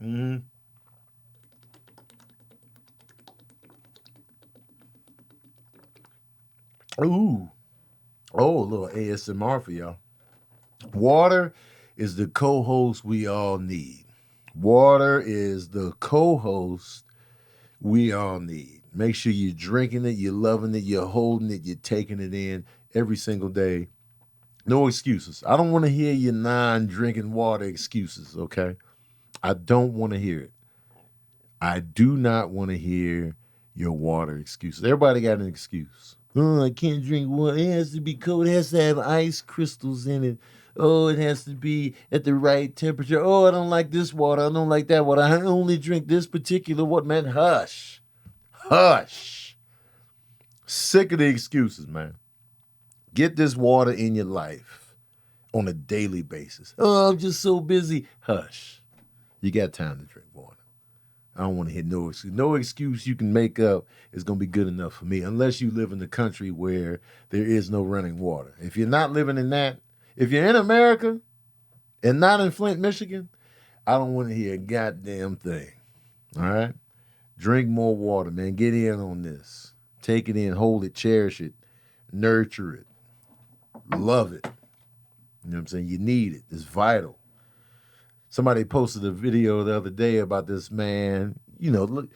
Mm-hmm. Ooh. Oh, a little ASMR for y'all. Water is the co-host we all need. Water is the co-host we all need. Make sure you're drinking it, you're loving it, you're holding it, you're taking it in every single day. No excuses. I don't want to hear your non-drinking water excuses, okay? I don't want to hear it. I do not want to hear your water excuses. Everybody got an excuse. Oh, I can't drink water. It has to be cold. It has to have ice crystals in it. Oh, it has to be at the right temperature. Oh, I don't like this water. I don't like that water. I only drink this particular water. Man, hush. Hush. Sick of the excuses, man. Get this water in your life on a daily basis. Oh, I'm just so busy. Hush. You got time to drink water. I don't want to hear no excuse. No excuse you can make up is going to be good enough for me, unless you live in the country where there is no running water. If you're not living in that, if you're in America and not in Flint, Michigan, I don't want to hear a goddamn thing. All right? Drink more water, man. Get in on this. Take it in, hold it, cherish it, nurture it, love it. You know what I'm saying? You need it. It's vital. Somebody posted a video the other day about this man. You know, look,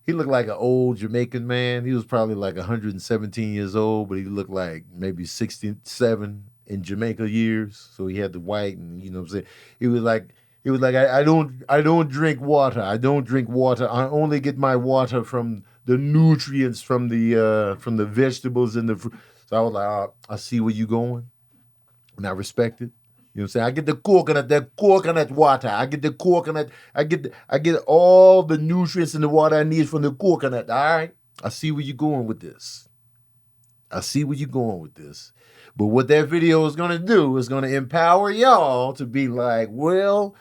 he looked like an old Jamaican man. He was probably like 117 years old, but he looked like maybe 67 in Jamaica years. So he had the white, and you know what I'm saying. He was like, I don't drink water. I don't drink water. I only get my water from the nutrients from the vegetables and the fruit. So I was like, I see where you going, and I respect it. You know what I'm saying? I get that coconut water. I get the coconut. I get all the nutrients in the water I need from the coconut. All right? I see where you're going with this. But what that video is going to do is going to empower y'all to be like, well,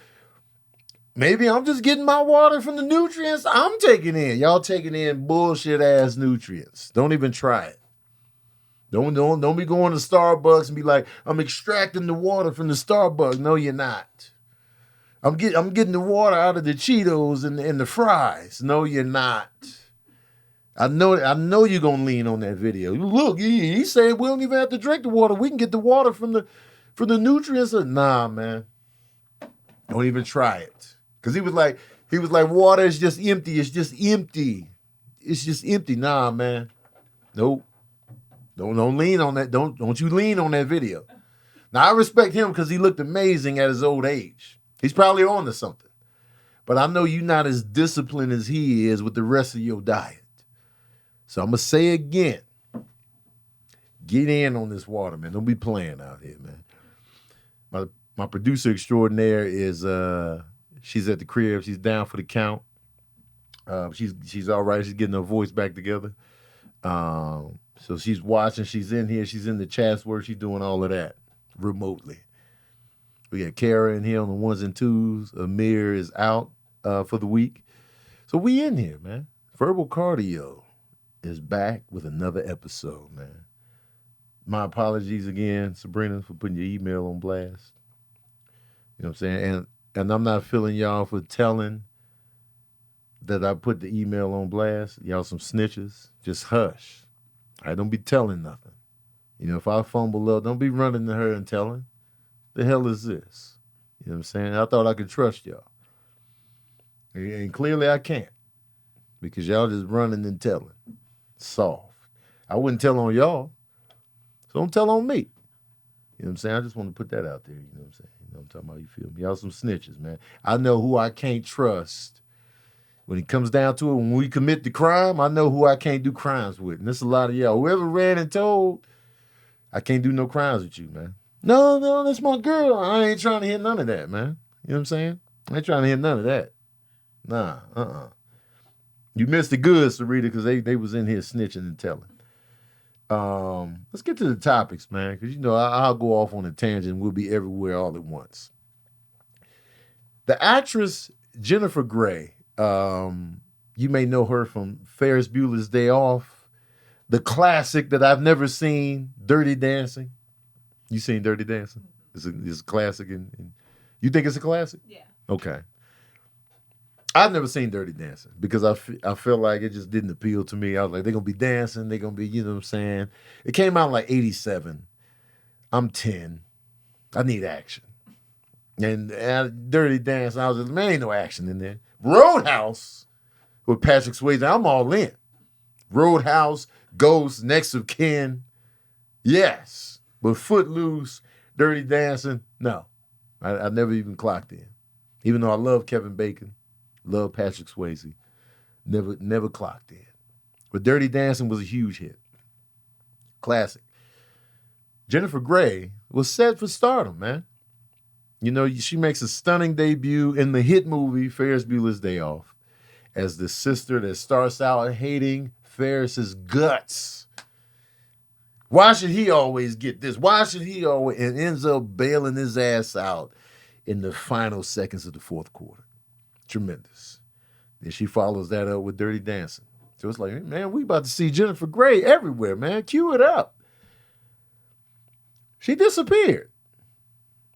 maybe I'm just getting my water from the nutrients I'm taking in. Y'all taking in bullshit ass nutrients. Don't even try it. Don't be going to Starbucks and be like, I'm extracting the water from the Starbucks. No, you're not. I'm getting the water out of the Cheetos and the fries. No, you're not. I know you're gonna lean on that video. Look, he said we don't even have to drink the water. We can get the water from the nutrients. Nah, man. Don't even try it. Cause he was like, water is just empty. It's just empty. It's just empty. Nah, man. Nope. Don't lean on that. Don't you lean on that video. Now I respect him because he looked amazing at his old age. He's probably on to something. But I know you're not as disciplined as he is with the rest of your diet. So I'm gonna say again, get in on this water, man. Don't be playing out here, man. My producer extraordinaire is she's at the crib. She's down for the count. She's all right. She's getting her voice back together. So she's watching, she's in here, she's in the chats where she's doing all of that remotely. We got Kara in here on the ones and twos. Amir is out for the week. So we in here, man. Verbal Cardio is back with another episode, man. My apologies again, Sabrina, for putting your email on blast. You know what I'm saying? And I'm not feeling y'all for telling that I put the email on blast. Y'all some snitches. Just hush. I don't be telling nothing. You know, if I fumble up, don't be running to her and telling. The hell is this? You know what I'm saying? I thought I could trust y'all. And clearly I can't. Because y'all just running and telling. Soft. I wouldn't tell on y'all. So don't tell on me. You know what I'm saying? I just want to put that out there. You know what I'm saying? You know what I'm talking about? You feel me? Y'all some snitches, man. I know who I can't trust. When it comes down to it, when we commit the crime, I know who I can't do crimes with. And there's a lot of y'all. Whoever ran and told, I can't do no crimes with you, man. No, that's my girl. I ain't trying to hear none of that, man. You know what I'm saying? I ain't trying to hear none of that. Nah, You missed the good, Sarita, because they was in here snitching and telling. Let's get to the topics, man, because, you know, I'll go off on a tangent. We'll be everywhere all at once. The actress Jennifer Grey, you may know her from Ferris Bueller's Day Off, the classic that I've never seen, Dirty Dancing. You seen Dirty Dancing? It's a classic. And you think it's a classic? Yeah. Okay. I've never seen Dirty Dancing because I feel like it just didn't appeal to me. I was like, they're gonna be dancing, they're gonna be, you know what I'm saying? It came out in like 87. I'm 10. I need action. And Dirty Dancing, I was just, man, ain't no action in there. Roadhouse with Patrick Swayze, I'm all in. Roadhouse, Ghost, Next of Kin, yes. But Footloose, Dirty Dancing, no. I never even clocked in. Even though I love Kevin Bacon, love Patrick Swayze, never clocked in. But Dirty Dancing was a huge hit. Classic. Jennifer Grey was set for stardom, man. You know, she makes a stunning debut in the hit movie Ferris Bueller's Day Off as the sister that starts out hating Ferris's guts. Why should he always get this? Why should he always... And ends up bailing his ass out in the final seconds of the fourth quarter. Tremendous. Then she follows that up with Dirty Dancing. So it's like, man, we about to see Jennifer Grey everywhere, man. Cue it up. She disappeared.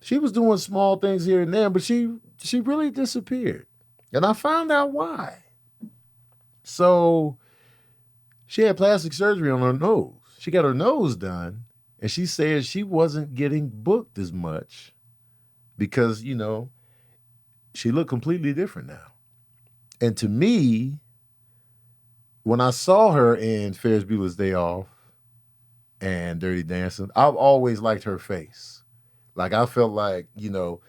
She was doing small things here and there, but she really disappeared. And I found out why. So she had plastic surgery on her nose. She got her nose done, and she said she wasn't getting booked as much because, you know, she looked completely different now. And to me, when I saw her in Ferris Bueller's Day Off and Dirty Dancing, I've always liked her face. Like, I felt like, you know,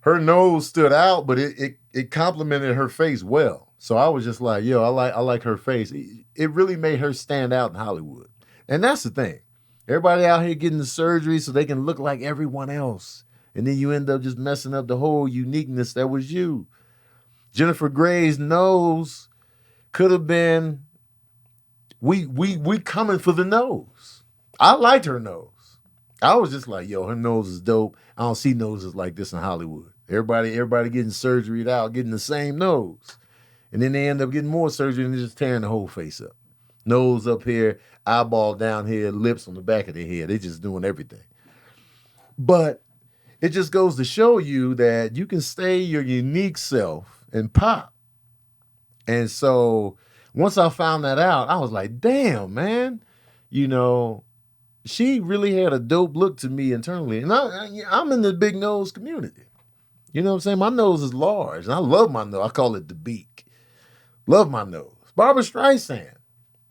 her nose stood out, but it complemented her face well. So I was just like, yo, I like her face. It really made her stand out in Hollywood. And that's the thing. Everybody out here getting the surgery so they can look like everyone else. And then you end up just messing up the whole uniqueness that was you. Jennifer Grey's nose could have been, we coming for the nose. I liked her nose. I was just like, yo, her nose is dope. I don't see noses like this in Hollywood. Everybody getting surgeryed out, getting the same nose. And then they end up getting more surgery and they're just tearing the whole face up. Nose up here, eyeball down here, lips on the back of their head. They're just doing everything. But it just goes to show you that you can stay your unique self and pop. And so once I found that out, I was like, damn, man, you know, she really had a dope look to me internally. And I'm in the big nose community. You know what I'm saying? My nose is large. And I love my nose. I call it the beak. Love my nose. Barbra Streisand.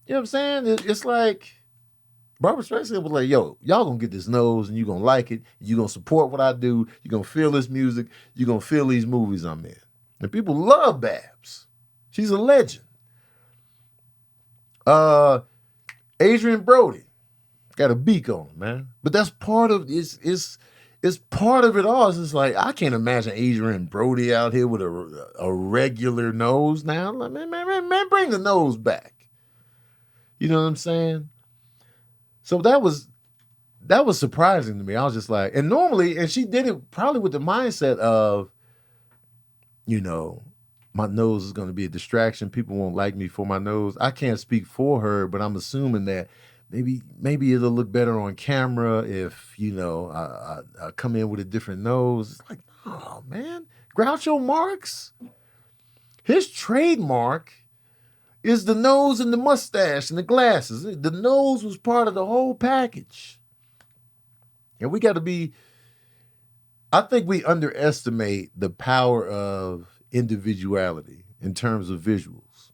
You know what I'm saying? It's like Barbra Streisand was like, yo, y'all gonna get this nose and you're gonna like it. You're gonna support what I do. You're gonna feel this music. You're gonna feel these movies I'm in. And people love Babs. She's a legend. Adrian Brody got a beak on him, man. But that's part of it's part of it all. It's just like, I can't imagine Adrian Brody out here with a regular nose now. Like, man, bring the nose back. You know what I'm saying? So that was surprising to me. I was just like, and she did it probably with the mindset of, you know, my nose is going to be a distraction. People won't like me for my nose. I can't speak for her, but I'm assuming that maybe it'll look better on camera if, you know, I come in with a different nose. It's like, oh, man. Groucho Marx, his trademark is the nose and the mustache and the glasses. The nose was part of the whole package. And we got to be, I think we underestimate the power of individuality in terms of visuals.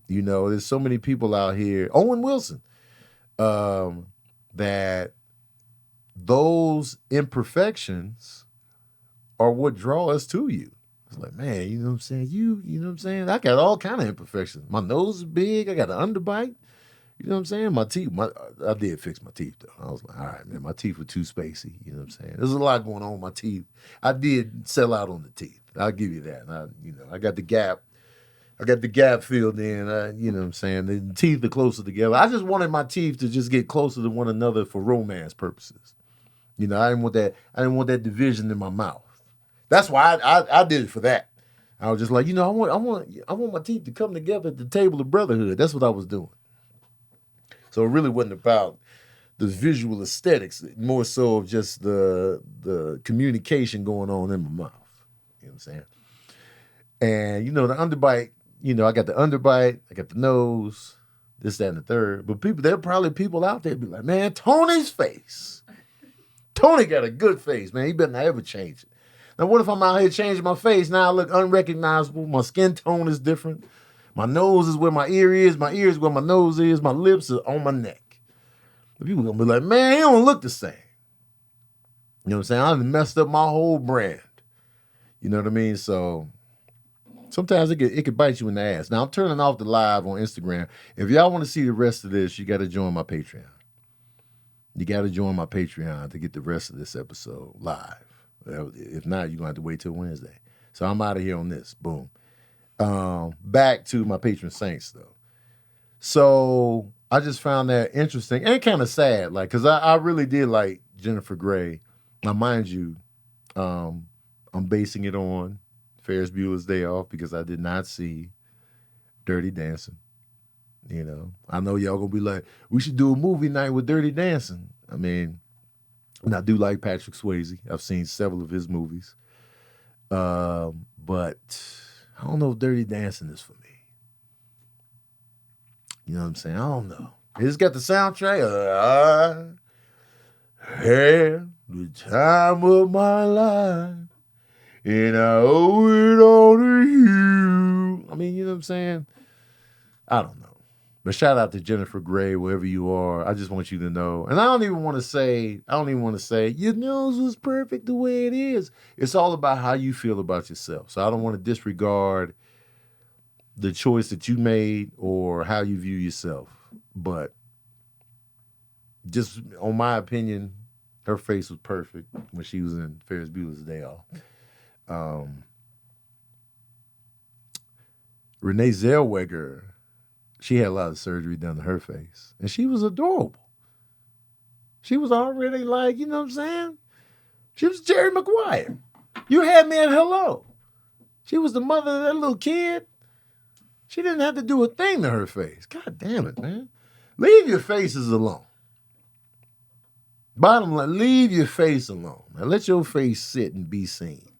You know, there's so many people out here, Owen Wilson, that those imperfections are what draw us to you. It's like, man, you know what I'm saying? You know what I'm saying? I got all kind of imperfections. My nose is big. I got an underbite. You know what I'm saying? My teeth, I did fix my teeth, though. I was like, all right, man, my teeth were too spacey. You know what I'm saying? There's a lot going on with my teeth. I did sell out on the teeth. I'll give you that. I got the gap. I got the gap filled in. You know what I'm saying? The teeth are closer together. I just wanted my teeth to just get closer to one another for romance purposes. You know, I didn't want that division in my mouth. That's why I did it for that. I was just like, you know, I want my teeth to come together at the table of brotherhood. That's what I was doing. So it really wasn't about the visual aesthetics, more so of just the communication going on in my mouth. You know what I'm saying? And, you know, the underbite, you know, I got the underbite, I got the nose, this, that, and the third. But there are probably people out there be like, man, Tony's face. Tony got a good face, man. He better not ever change it. Now, what if I'm out here changing my face? Now I look unrecognizable. My skin tone is different. My nose is where my ear is. My ear is where my nose is. My lips are on my neck. People going to be like, man, he don't look the same. You know what I'm saying? I done messed up my whole brand. You know what I mean? So sometimes it could bite you in the ass. Now, I'm turning off the live on Instagram. If y'all want to see the rest of this, you got to join my Patreon. You got to join my Patreon to get the rest of this episode live. If not, you're going to have to wait till Wednesday. So I'm out of here on this. Boom. Back to my patron saints, though. So I just found that interesting and kind of sad. Like, because I really did like Jennifer Grey. Now, mind you, I'm basing it on Ferris Bueller's Day Off because I did not see Dirty Dancing. You know, I know y'all gonna be like, we should do a movie night with Dirty Dancing. I mean, and I do like Patrick Swayze. I've seen several of his movies. But I don't know if Dirty Dancing is for me. You know what I'm saying? I don't know. It's got the soundtrack. I had the time of my life, and I owe it all to you. I mean, you know what I'm saying? I don't know. But shout out to Jennifer Grey, wherever you are. I just want you to know. And I don't even want to say, your nose was perfect the way it is. It's all about how you feel about yourself. So I don't want to disregard the choice that you made or how you view yourself. But just on my opinion, her face was perfect when she was in Ferris Bueller's Day Off. Renee Zellweger, she had a lot of surgery done to her face. And she was adorable. She was already like, you know what I'm saying? She was Jerry Maguire. You had me at hello. She was the mother of that little kid. She didn't have to do a thing to her face. God damn it, man. Leave your faces alone. Bottom line, leave your face alone. Now let your face sit and be seen.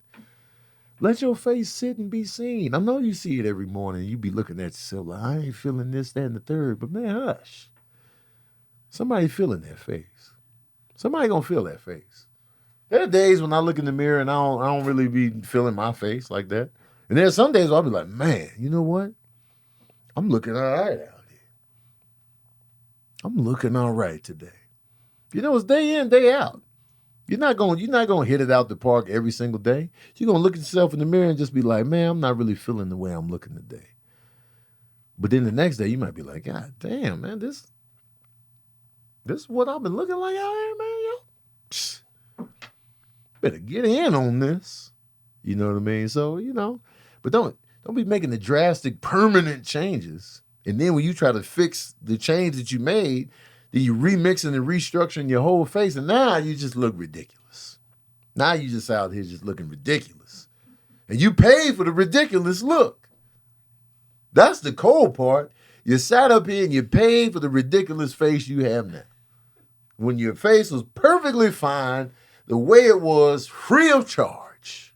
Let your face sit and be seen. I know you see it every morning. You be looking at yourself like, I ain't feeling this, that, and the third. But man, hush. Somebody feeling that face. Somebody gonna feel that face. There are days when I look in the mirror and I don't really be feeling my face like that. And there's some days where I'll be like, man, you know what? I'm looking all right out here. I'm looking all right today. You know, it's day in, day out. You're not gonna hit it out the park every single day. You're gonna look at yourself in the mirror and just be like, man, I'm not really feeling the way I'm looking today. But then the next day you might be like, God damn, man, this is what I've been looking like out here, man. Yo, psst, better get in on this. You know what I mean? So, you know, but don't be making the drastic permanent changes. And then when you try to fix the change that you made, then you remixing and restructuring your whole face, and now you just look ridiculous. Now you just out here just looking ridiculous. And you paid for the ridiculous look. That's the cold part. You sat up here and you paid for the ridiculous face you have now. When your face was perfectly fine, the way it was, free of charge.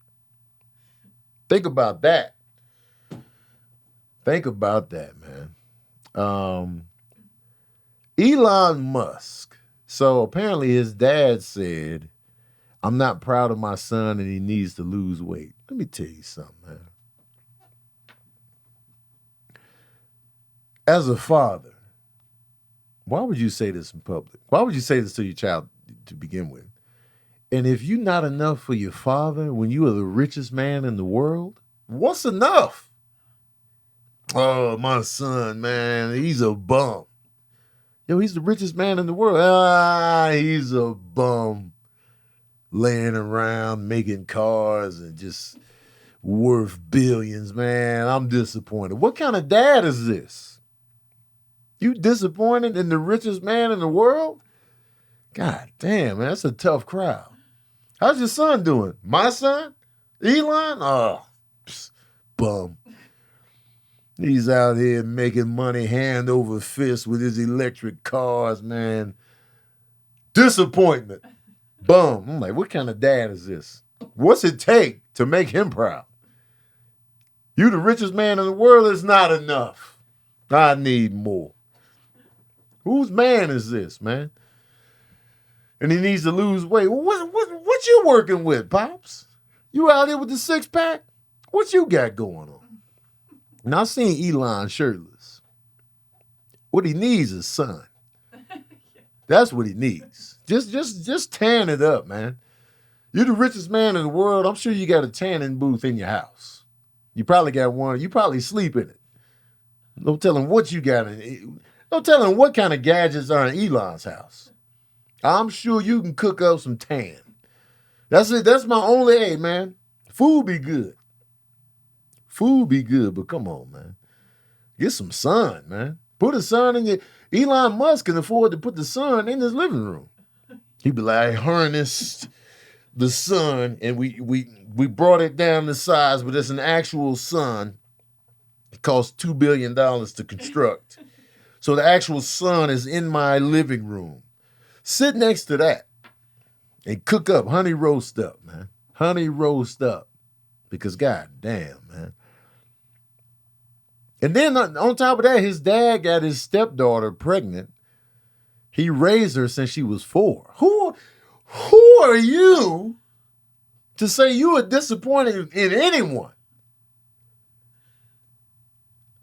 Think about that. Think about that, man. Elon Musk. So apparently his dad said, I'm not proud of my son and he needs to lose weight. Let me tell you something, man. As a father, why would you say this in public? Why would you say this to your child to begin with? And if you're not enough for your father when you are the richest man in the world, what's enough? Oh, my son, man, he's a bum. Yo, he's the richest man in the world. He's a bum laying around making cars and just worth billions, man. I'm disappointed. What kind of dad is this? You disappointed in the richest man in the world? God damn, man, that's a tough crowd. How's your son doing? My son? Elon? Oh, bum. He's out here making money hand over fist with his electric cars, man. Disappointment. Bum. I'm like, what kind of dad is this? What's it take to make him proud? You the richest man in the world is not enough. I need more. Whose man is this, man? And he needs to lose weight. What you working with, Pops? You out here with the six-pack? What you got going on? Now, I seen Elon shirtless. What he needs is sun. That's what he needs. Just tan it up, man. You're the richest man in the world. I'm sure you got a tanning booth in your house. You probably got one. You probably sleep in it. No telling what you got in it. No telling what kind of gadgets are in Elon's house. I'm sure you can cook up some tan. That's it. That's my only aim, man. Food be good. Food be good, but come on, man. Get some sun, man. Put a sun in your... Elon Musk can afford to put the sun in his living room. He'd be like, harnessed the sun, and we brought it down to size, but it's an actual sun. It costs $2 billion to construct. So the actual sun is in my living room. Sit next to that and cook up, honey roast up, man. Honey roast up. Because god damn, man. And then on top of that, his dad got his stepdaughter pregnant. He raised her since she was 4. Who are you to say you are disappointed in anyone?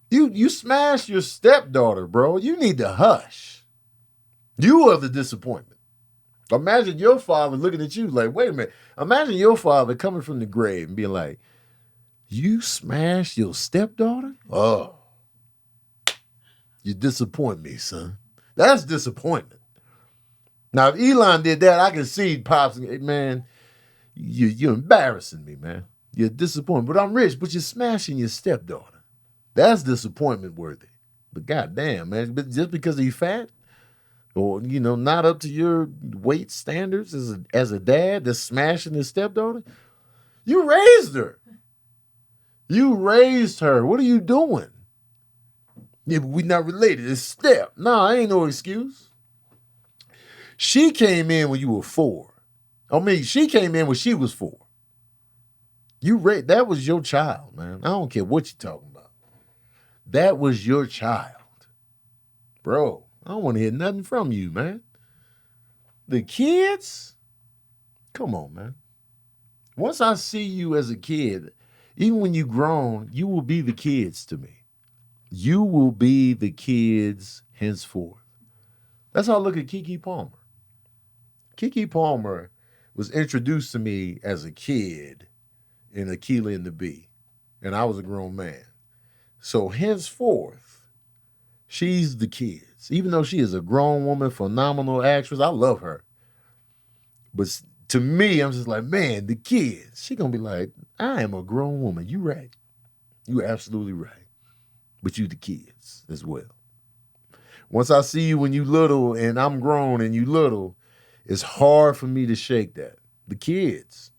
You smashed your stepdaughter, bro. You need to hush. You are the disappointment. Imagine your father looking at you like, wait a minute. Imagine your father coming from the grave and being like, you smashed your stepdaughter? Oh, you disappoint me, son. That's disappointment. Now, if Elon did that, I can see Pops, man, you're embarrassing me, man. You're disappointed. But I'm rich, but you're smashing your stepdaughter. That's disappointment worthy. But goddamn, man, just because he's fat or, not up to your weight standards as a dad that's smashing his stepdaughter, you raised her. You raised her. What are you doing? Yeah, but we not related. It's step. No, ain't no excuse. She came in when you were 4. I mean, she came in when she was 4. That was your child, man. I don't care what you're talking about. That was your child. Bro, I don't want to hear nothing from you, man. The kids? Come on, man. Once I see you as a kid, even when you're grown, you will be the kids to me. You will be the kids henceforth. That's how I look at Keke Palmer. Keke Palmer was introduced to me as a kid in Aquila and the Bee, and I was a grown man. So henceforth, she's the kids. Even though she is a grown woman, phenomenal actress, I love her. But to me, I'm just like, man, the kids. She gonna be like, I am a grown woman. You right. You absolutely right. But you the kids as well. Once I see you when you little and I'm grown and you little, it's hard for me to shake that. The kids.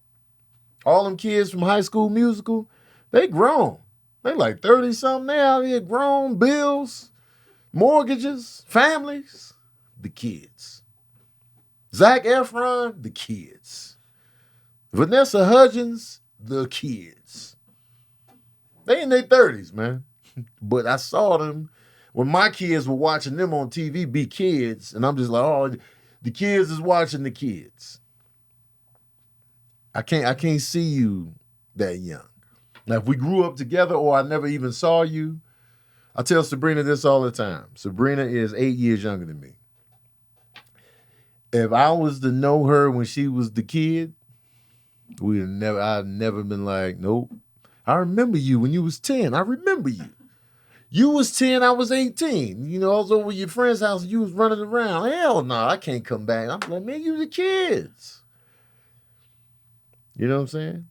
All them kids from High School Musical, they grown. They like 30-something. They out here grown, bills, mortgages, families. The kids. Zac Efron, the kids. Vanessa Hudgens, the kids. They in their 30s, man. But I saw them when my kids were watching them on TV be kids, and I'm just like, oh, the kids is watching the kids. I can't see you that young. Now, if we grew up together or I never even saw you, I tell Sabrina this all the time. Sabrina is 8 years younger than me. If I was to know her when she was the kid, I'd never been like, nope. I remember you when you was 10. I remember you. You was 10, I was 18. I was over at your friend's house and you was running around. Hell no, I can't come back. I'm like, man, you the kids. You know what I'm saying?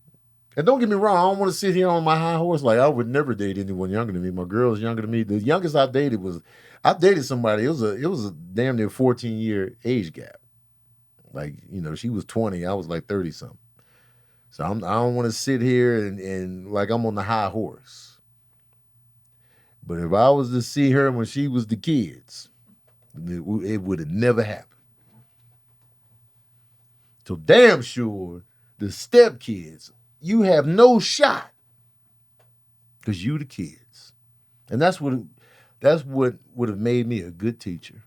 And don't get me wrong, I don't want to sit here on my high horse like I would never date anyone younger than me. My girl's younger than me. The youngest I dated somebody, it was a damn near 14-year age gap. Like, she was 20, I was like 30-something. So I don't want to sit here and like I'm on the high horse. But if I was to see her when she was the kids, it would have never happened. So damn sure, the stepkids, you have no shot. because you the kids. And that's what would have made me a good teacher.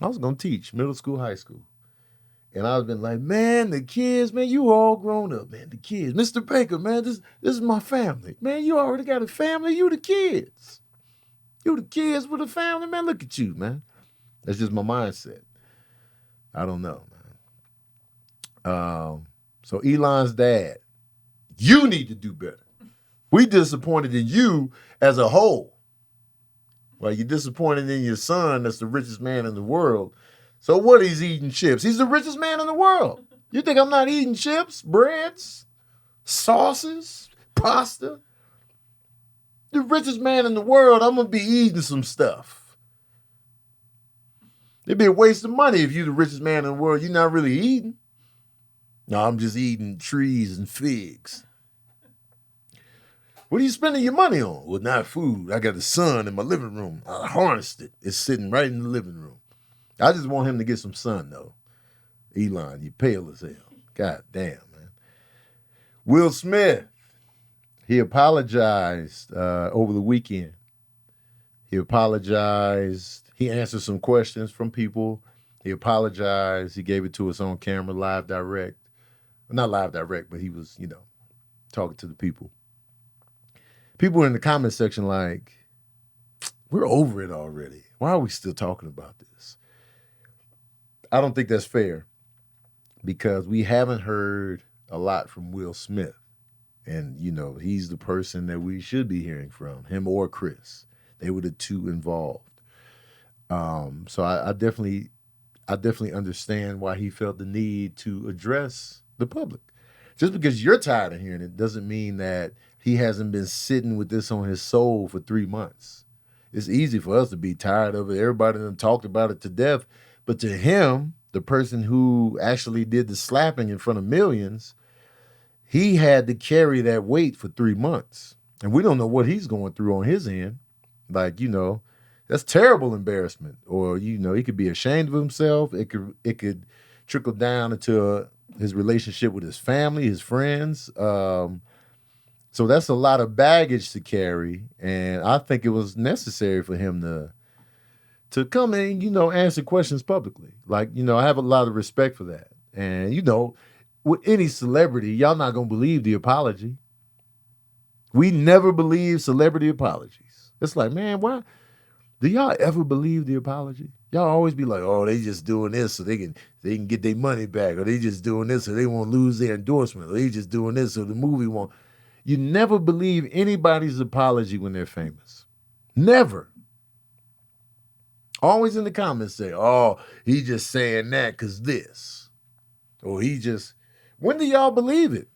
I was going to teach middle school, high school. And I've been like, man, the kids, man, you all grown up, man. The kids. Mr. Baker, man, this is my family. Man, you already got a family. You the kids. You the kids with a family, man. Look at you, man. That's just my mindset. I don't know, man. So Elon's dad, you need to do better. We disappointed in you as a whole. Well, you're disappointed in your son that's the richest man in the world. So what, he's eating chips? He's the richest man in the world. You think I'm not eating chips, breads, sauces, pasta? The richest man in the world, I'm going to be eating some stuff. It'd be a waste of money if you're the richest man in the world. You're not really eating. No, I'm just eating trees and figs. What are you spending your money on? Well, not food. I got a sun in my living room. I harnessed it. It's sitting right in the living room. I just want him to get some sun, though. Elon, you pale as hell. God damn, man. Will Smith, he apologized over the weekend. He apologized. He answered some questions from people. He apologized. He gave it to us on camera, live direct. Not live direct, but he was, talking to the people. People in the comment section like, we're over it already. Why are we still talking about this? I don't think that's fair because we haven't heard a lot from Will Smith. And, he's the person that we should be hearing from, him or Chris. They were the two involved. So I definitely understand why he felt the need to address the public. Just because you're tired of hearing it doesn't mean that he hasn't been sitting with this on his soul for 3 months. It's easy for us to be tired of it. Everybody done talked about it to death. But to him, the person who actually did the slapping in front of millions, he had to carry that weight for 3 months. And we don't know what he's going through on his end. Like, that's terrible embarrassment. Or, he could be ashamed of himself. It could trickle down into his relationship with his family, his friends. So that's a lot of baggage to carry. And I think it was necessary for him to come and, answer questions publicly. Like, I have a lot of respect for that. And, with any celebrity, y'all not going to believe the apology. We never believe celebrity apologies. It's like, man, why? Do y'all ever believe the apology? Y'all always be like, oh, they just doing this so they can get their money back, or they just doing this so they won't lose their endorsement, or they just doing this so the movie won't. You never believe anybody's apology when they're famous. Never. Always in the comments say, oh, he just saying that because this. Or when do y'all believe it?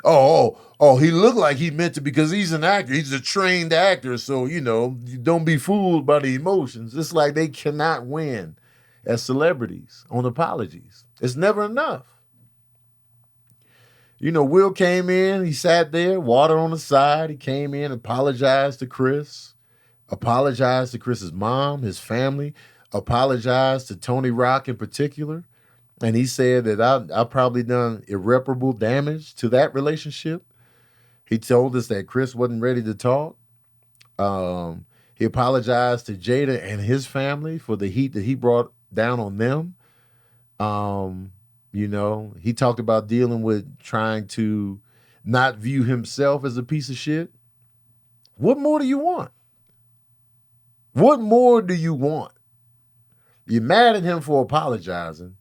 Oh, he looked like he meant to because he's an actor. He's a trained actor. So, you don't be fooled by the emotions. It's like they cannot win as celebrities on apologies. It's never enough. Will came in. He sat there, water on the side. He came in, apologized to Chris, apologized to Chris's mom, his family, apologized to Tony Rock in particular. And he said that I probably done irreparable damage to that relationship. He told us that Chris wasn't ready to talk. He apologized to Jada and his family for the heat that he brought down on them. He talked about dealing with trying to not view himself as a piece of shit. What more do you want? What more do you want? You're mad at him for apologizing.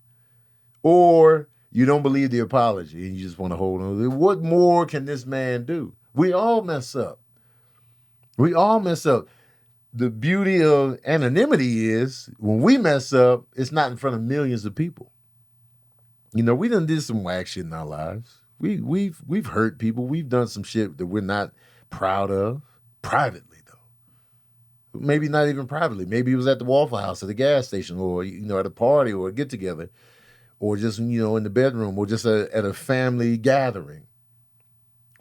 Or you don't believe the apology and you just want to hold on. What more can this man do? We all mess up. We all mess up. The beauty of anonymity is when we mess up, it's not in front of millions of people. We done did some whack shit in our lives. We've hurt people. We've done some shit that we're not proud of privately, though. Maybe not even privately. Maybe it was at the Waffle House, at the gas station, or at a party or a get together. Or just, in the bedroom, or just at a family gathering.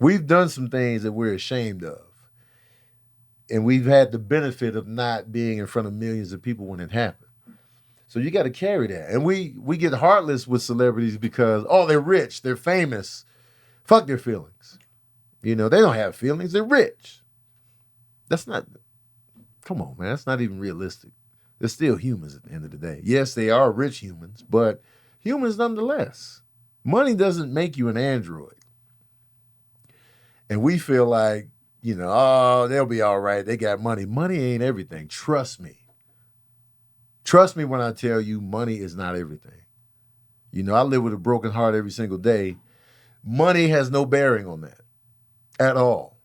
We've done some things that we're ashamed of. And we've had the benefit of not being in front of millions of people when it happened. So you got to carry that. And we get heartless with celebrities because, they're rich, they're famous. Fuck their feelings. They don't have feelings, they're rich. That's not, come on, man. That's not even realistic. They're still humans at the end of the day. Yes, they are rich humans, but humans nonetheless. Money doesn't make you an android. And we feel like, oh, they'll be all right. They got money. Money ain't everything. Trust me. Trust me when I tell you money is not everything. I live with a broken heart every single day. Money has no bearing on that at all.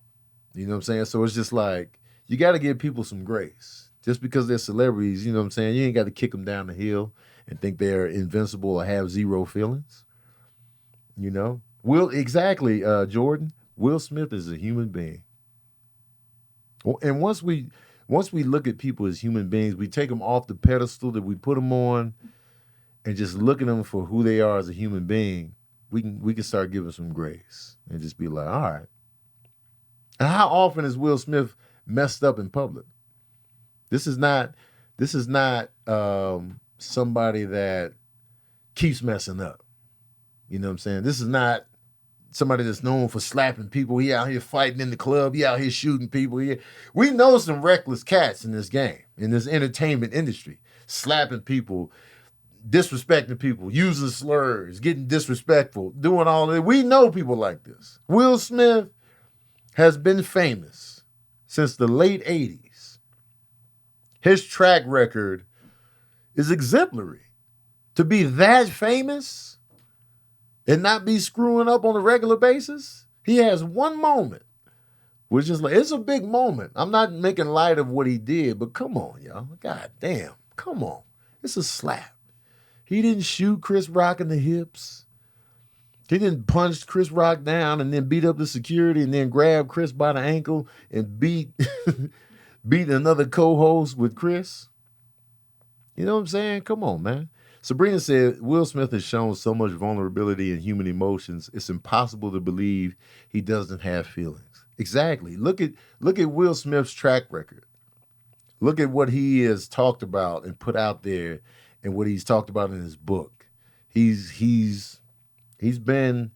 You know what I'm saying? So it's just like, you got to give people some grace. Just because they're celebrities, you know what I'm saying? You ain't got to kick them down the hill and think they're invincible or have zero feelings. Exactly, Jordan. Will Smith is a human being. And once we look at people as human beings, we take them off the pedestal that we put them on and just look at them for who they are as a human being, we can start giving some grace and just be like, all right. And how often is Will Smith messed up in public? This is not somebody that keeps messing up. You know what I'm saying? This is not somebody that's known for slapping people. He out here fighting in the club. He out here shooting people. We know some reckless cats in this game, in this entertainment industry, slapping people, disrespecting people, using slurs, getting disrespectful, doing all that. We know people like this. Will Smith has been famous since the late 80s. His track record is exemplary. To be that famous and not be screwing up on a regular basis, he has one moment, which is like, it's a big moment. I'm not making light of what he did, but come on, y'all. God damn, come on. It's a slap. He didn't shoot Chris Rock in the hips. He didn't punch Chris Rock down and then beat up the security and then grab Chris by the ankle and beat another co-host with Chris. You know what I'm saying? Come on, man. Sabrina said, Will Smith has shown so much vulnerability in human emotions, it's impossible to believe he doesn't have feelings. Exactly. Look at Will Smith's track record. Look at what he has talked about and put out there and what he's talked about in his book. He's been,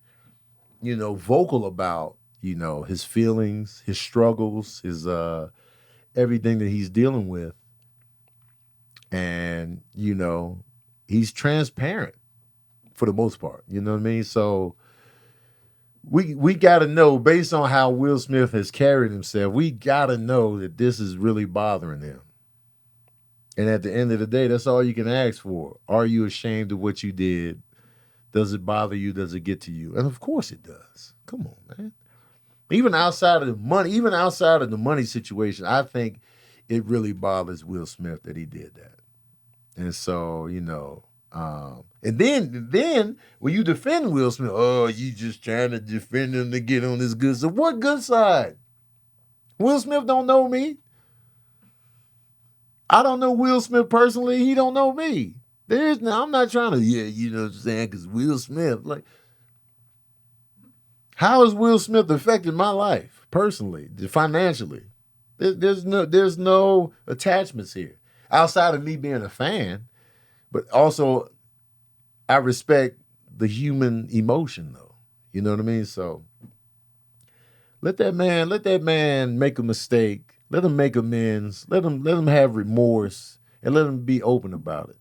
vocal about, his feelings, his struggles, his everything that he's dealing with. And, he's transparent for the most part. You know what I mean? So we got to know, based on how Will Smith has carried himself, we got to know that this is really bothering him. And at the end of the day, that's all you can ask for. Are you ashamed of what you did? Does it bother you? Does it get to you? And of course it does. Come on, man. Even outside of the money situation, I think it really bothers Will Smith that he did that. And so, and then when you defend Will Smith, oh, you just trying to defend him to get on his good side. What good side? Will Smith don't know me. I don't know Will Smith personally. He don't know me. I'm not trying to, you know what I'm saying, because Will Smith, like, how has Will Smith affected my life personally, financially? There's no attachments here outside of me being a fan, but also I respect the human emotion, though. You know what I mean? So let that man make a mistake. Let him make amends. Let him have remorse, and let him be open about it.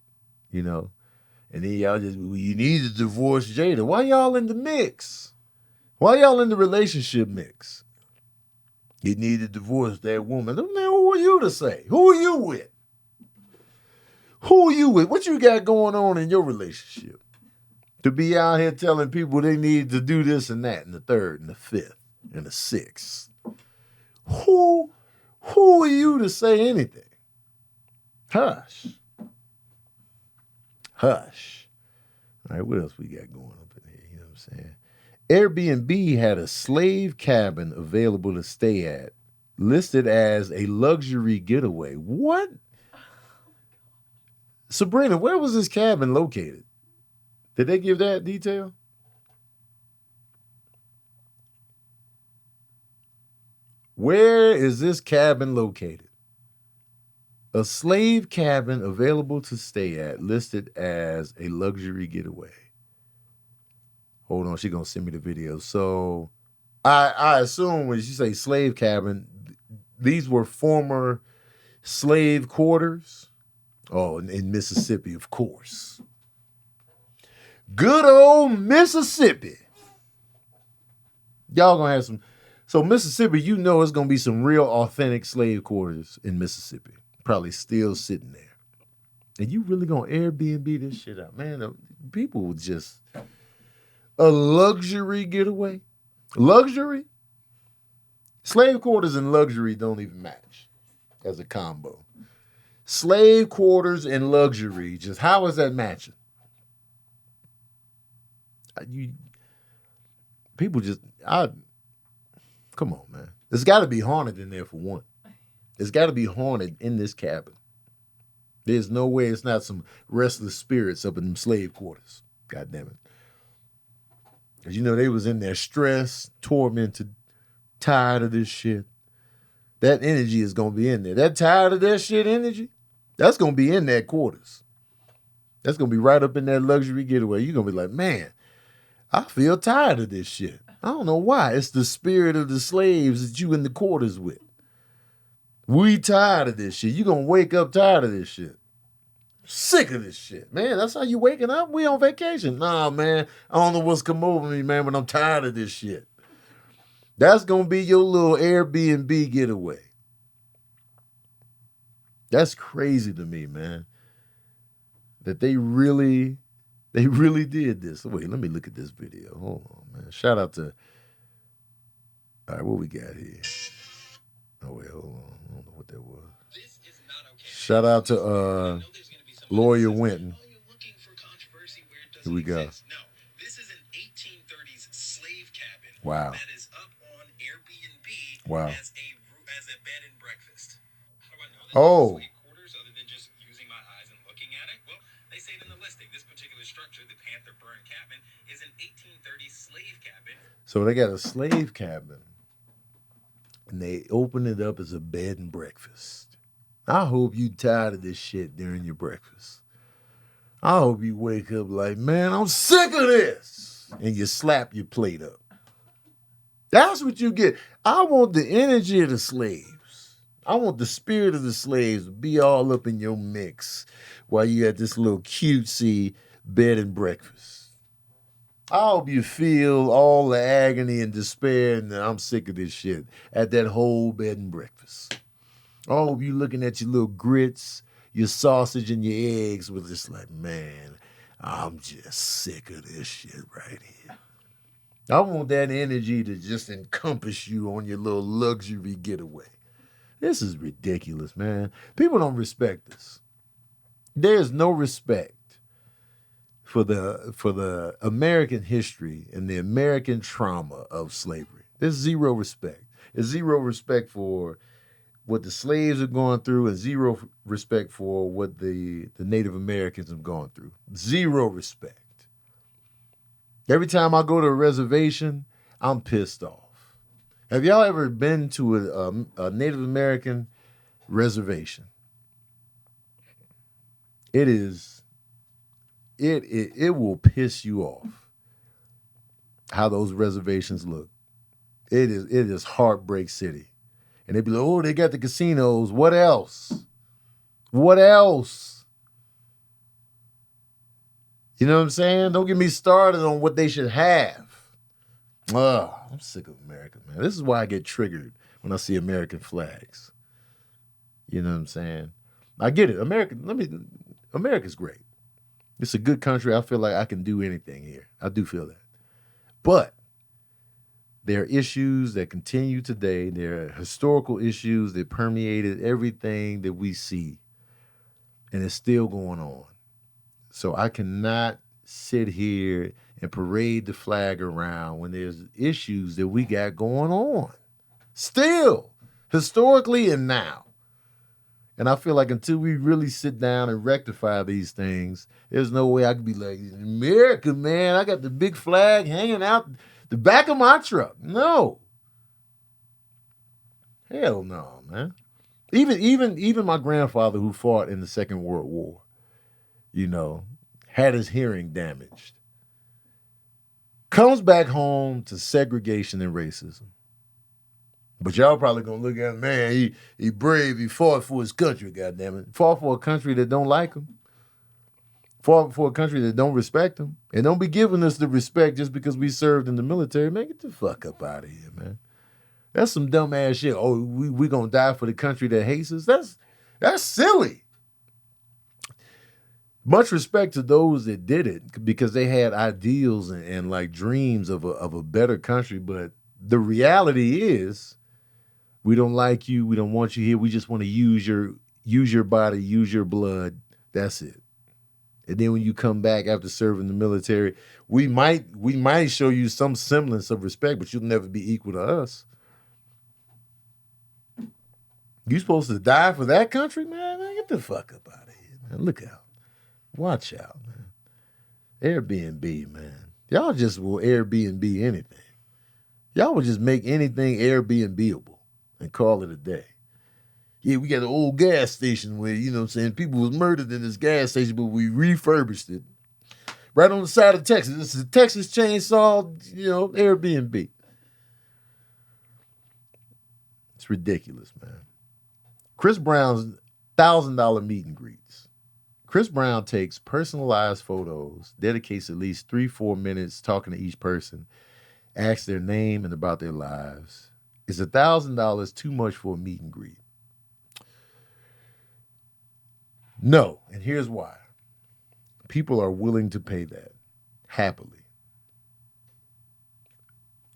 And then y'all you need to divorce Jada. Why y'all in the mix? Why y'all in the relationship mix? You need to divorce that woman. Who are you to say? Who are you with? Who are you with? What you got going on in your relationship? To be out here telling people they need to do this and that and the third and the fifth and the sixth. Who are you to say anything? Hush. Hush. All right, what else we got going up in here? You know what I'm saying? Airbnb had a slave cabin available to stay at, listed as a luxury getaway. What? Sabrina, where was this cabin located? Did they give that detail? Where is this cabin located? A slave cabin available to stay at, listed as a luxury getaway. Hold on, she's gonna send me the video. So I assume when she say slave cabin, these were former slave quarters. Oh, in Mississippi, of course. Good old Mississippi. Y'all gonna have some. So Mississippi, you know it's gonna be some real authentic slave quarters in Mississippi. Probably still sitting there. And you really gonna Airbnb this shit out, man? People would just a luxury getaway. Luxury? Slave quarters and luxury don't even match as a combo. Slave quarters and luxury, just how is that matching? Come on, man. There's got to be haunted in there for one. There's got to be haunted in this cabin. There's no way it's not some restless spirits up in them slave quarters. God damn it. Because you know they was in there stressed, tormented, tired of this shit. That energy is going to be in there. That tired of that shit energy, that's going to be in that quarters. That's going to be right up in that luxury getaway. You're going to be like, man, I feel tired of this shit. I don't know why. It's the spirit of the slaves that you in the quarters with. We tired of this shit. You're going to wake up tired of this shit. Sick of this shit. Man, that's how you waking up? We on vacation. Nah, man. I don't know what's come over me, man, but I'm tired of this shit. That's going to be your little Airbnb getaway. That's crazy to me, man. That they really did this. Wait, let me look at this video. Hold on, man. Shout out to... All right, what we got here? Oh, wait, hold on. I don't know what that was. Shout out to Lawyer Winton. Here we go. This is an 1830s slave cabin. Wow. That is up on Airbnb. Wow. As a bed and breakfast. How do I know that? Oh. Slave quarters other than just using my eyes and looking at it? Well, they say it in the listing. This particular structure, the Panther Burn cabin, is an 1830s slave cabin. So they got a slave cabin. And they open it up as a bed and breakfast. I hope you tired of this shit during your breakfast. I hope you wake up like, man, I'm sick of this. And you slap your plate up. That's what you get. I want the energy of the slaves. I want the spirit of the slaves to be all up in your mix while you at this little cutesy bed and breakfast. I hope you feel all the agony and despair and I'm sick of this shit at that whole bed and breakfast. I hope you looking at your little grits, your sausage and your eggs with just like, man, I'm just sick of this shit right here. I want that energy to just encompass you on your little luxury getaway. This is ridiculous, man. People don't respect this. There's no respect for the American history and the American trauma of slavery. There's zero respect. There's zero respect for what the slaves are going through and zero respect for what the Native Americans have gone through. Zero respect. Every time I go to a reservation, I'm pissed off. Have y'all ever been to a Native American reservation? It will piss you off how those reservations look. It is heartbreak city. And they'd be like, oh, they got the casinos. What else? What else? You know what I'm saying? Don't get me started on what they should have. I'm sick of America, man. This is why I get triggered when I see American flags. You know what I'm saying? I get it. America's great. It's a good country. I feel like I can do anything here. I do feel that. But there are issues that continue today. There are historical issues that permeated everything that we see. And it's still going on. So I cannot sit here and parade the flag around when there's issues that we got going on. Still, historically and now. And I feel like until we really sit down and rectify these things, there's no way I could be like, America, man, I got the big flag hanging out the back of my truck. No. Hell no, man. Even my grandfather who fought in the Second World War, you know, had his hearing damaged, comes back home to segregation and racism. But y'all probably gonna look at him, man, he brave, he fought for his country, goddammit. Fought for a country that don't like him. Fought for a country that don't respect him. And don't be giving us the respect just because we served in the military. Man, get the fuck up out of here, man. That's some dumb ass shit. Oh, we gonna die for the country that hates us? That's silly. Much respect to those that did it because they had ideals and like dreams of a better country. But the reality is, we don't like you. We don't want you here. We just want to use your body, use your blood. That's it. And then when you come back after serving the military, we might show you some semblance of respect, but you'll never be equal to us. You supposed to die for that country, man? Get the fuck up out of here, man. Look out. Watch out, man. Airbnb, man. Y'all just will Airbnb anything. Y'all will just make anything Airbnb-able and call it a day. Yeah, we got an old gas station where, you know what I'm saying, people was murdered in this gas station, but we refurbished it. Right on the side of Texas. This is a Texas chainsaw, Airbnb. It's ridiculous, man. Chris Brown's $1,000 meet and greets. Chris Brown takes personalized photos, dedicates at least 3-4 minutes talking to each person, asks their name and about their lives. Is $1,000 too much for a meet and greet? No, and here's why. People are willing to pay that happily.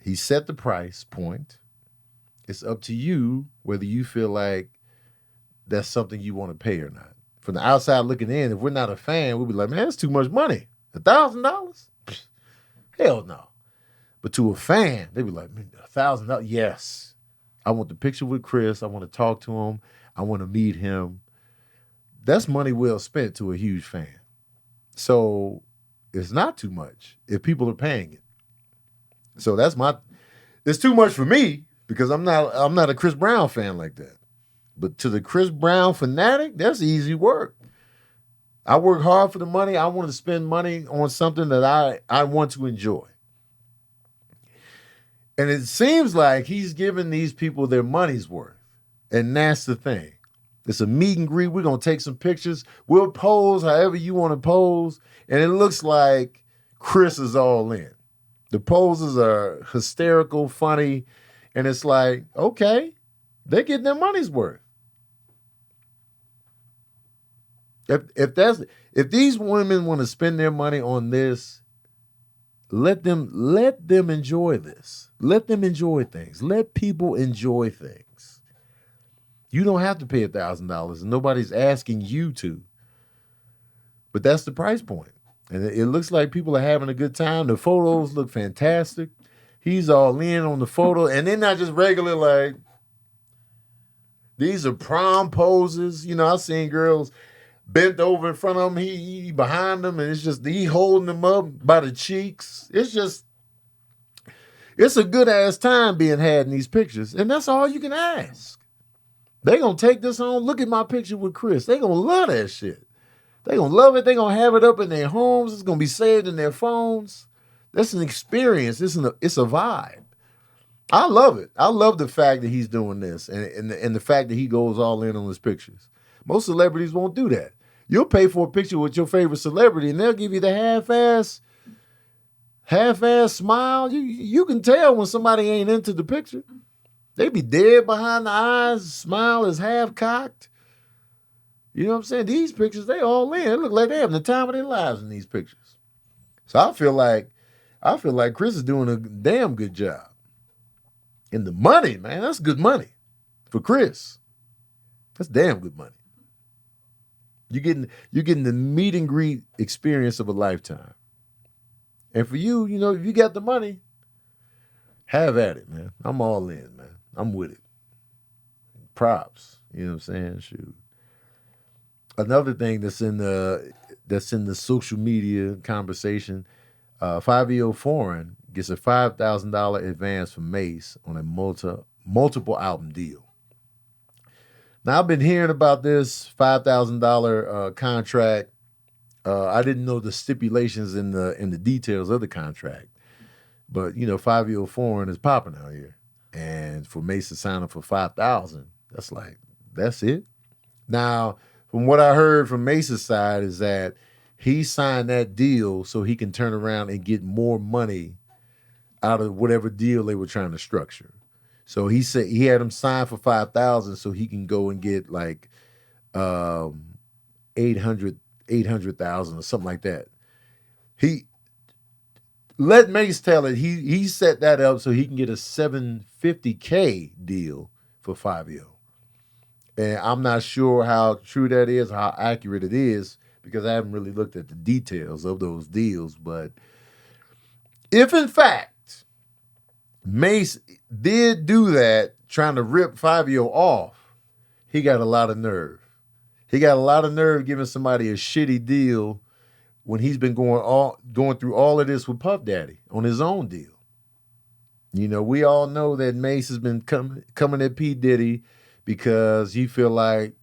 He set the price point. It's up to you whether you feel like that's something you want to pay or not. From the outside looking in, if we're not a fan, we'll be like, man, that's too much money. $1,000? Hell no. But to a fan, they'd be like, $1,000? Yes. I want the picture with Chris. I want to talk to him. I want to meet him. That's money well spent to a huge fan. So it's not too much if people are paying it. So it's too much for me because I'm not a Chris Brown fan like that. But to the Chris Brown fanatic, that's easy work. I work hard for the money. I want to spend money on something that I want to enjoy. And it seems like he's giving these people their money's worth. And that's the thing. It's a meet and greet. We're going to take some pictures. We'll pose however you want to pose. And it looks like Chris is all in. The poses are hysterical, funny. And it's like, okay, they're getting their money's worth. If these women want to spend their money on this, let them enjoy this. Let them enjoy things. Let people enjoy things. You don't have to pay $1,000, and nobody's asking you to. But that's the price point. And it looks like people are having a good time. The photos look fantastic. He's all in on the photo, and they're not just regular, like, these are prom poses. I've seen girls bent over in front of him, he behind them, and it's just he holding them up by the cheeks. It's a good ass time being had in these pictures, and that's all you can ask. They gonna take this home. Look at my picture with Chris. They gonna love that shit. They gonna love it. They gonna have it up in their homes. It's gonna be saved in their phones. That's an experience. It's a vibe. I love it. I love the fact that he's doing this, and the fact that he goes all in on his pictures. Most celebrities won't do that. You'll pay for a picture with your favorite celebrity, and they'll give you the half-ass smile. You can tell when somebody ain't into the picture. They be dead behind the eyes, smile is half-cocked. You know what I'm saying? These pictures, they all in. It look like they having the time of their lives in these pictures. So I feel like Chris is doing a damn good job. And the money, man, that's good money for Chris. That's damn good money. You're getting the meet and greet experience of a lifetime. And for you, if you got the money, have at it, man. I'm all in, man. I'm with it. Props. You know what I'm saying? Shoot. Another thing that's in the social media conversation, 5-year-old foreign gets a $5,000 advance from Mace on a multiple album deal. Now, I've been hearing about this $5,000 contract. I didn't know the stipulations in the details of the contract. But, 5-year-old foreign is popping out here. And for Mace to sign up for 5,000, that's it. Now, from what I heard from Mace's side is that he signed that deal so he can turn around and get more money out of whatever deal they were trying to structure. So he said he had him sign for 5,000 so he can go and get like 800,000 or something like that. He let Mace tell it. He set that up so he can get a $750K deal for Fabio. And I'm not sure how true that is, how accurate it is, because I haven't really looked at the details of those deals. But if in fact Mace did do that, trying to rip Fabio off, he got a lot of nerve. He got a lot of nerve giving somebody a shitty deal when he's been going through all of this with Puff Daddy on his own deal. You know, we all know that Mace has been coming at P. Diddy because he feel like,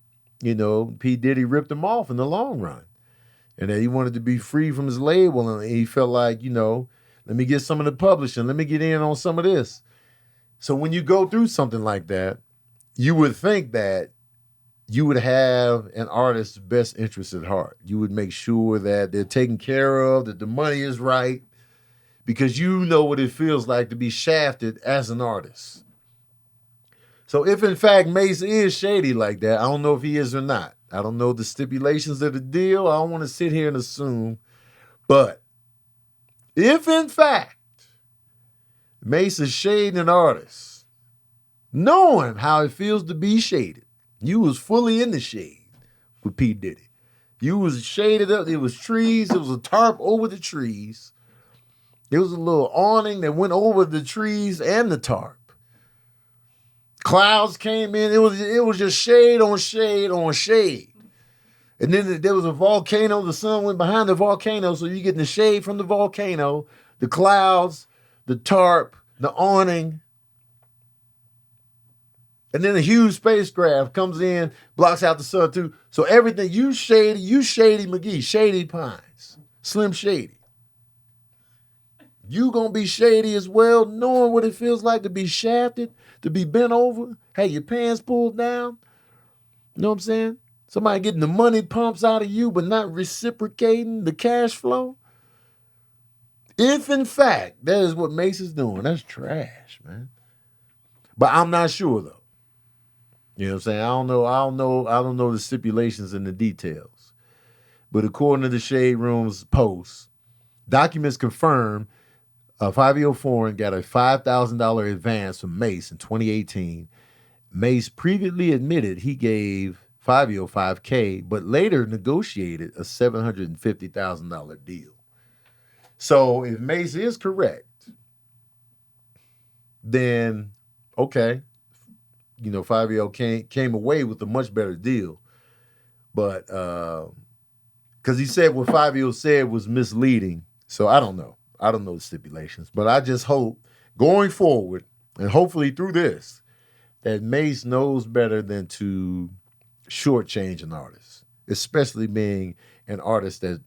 you know, P. Diddy ripped him off in the long run. And that he wanted to be free from his label. And he felt like, you know, let me get some of the publishing. Let me get in on some of this. So when you go through something like that, you would think that you would have an artist's best interest at heart. You would make sure that they're taken care of, that the money is right, because you know what it feels like to be shafted as an artist. So if in fact Mace is shady like that, I don't know if he is or not. I don't know the stipulations of the deal. I don't want to sit here and assume. But if in fact Mace is shading an artist, knowing how it feels to be shaded, you was fully in the shade with P. Diddy. You was shaded up. It was trees. It was a tarp over the trees. There was a little awning that went over the trees and the tarp. Clouds came in. It was just shade on shade on shade. And then there was a volcano. The sun went behind the volcano, so you get the shade from the volcano, the clouds, the tarp, the awning. And then a huge spacecraft comes in, blocks out the sun too. So everything, you Shady McGee, Shady Pines, Slim Shady. You gonna be shady as well, knowing what it feels like to be shafted, to be bent over, have your pants pulled down. You know what I'm saying? Somebody getting the money pumps out of you, but not reciprocating the cash flow. If in fact that is what Mace is doing, that's trash, man. But I'm not sure though. You know what I'm saying? I don't know the stipulations and the details. But according to the Shade Room's post, documents confirm Fabio Foreign got a $5,000 advance from Mace in 2018. Mace previously admitted he gave Fabio $5K, but later negotiated a $750,000 deal. So if Mace is correct, then okay. You know, Fabio came away with a much better deal. But because he said what Fabio said was misleading. So I don't know. I don't know the stipulations. But I just hope going forward, and hopefully through this, that Mace knows better than to shortchange an artist, especially being an artist that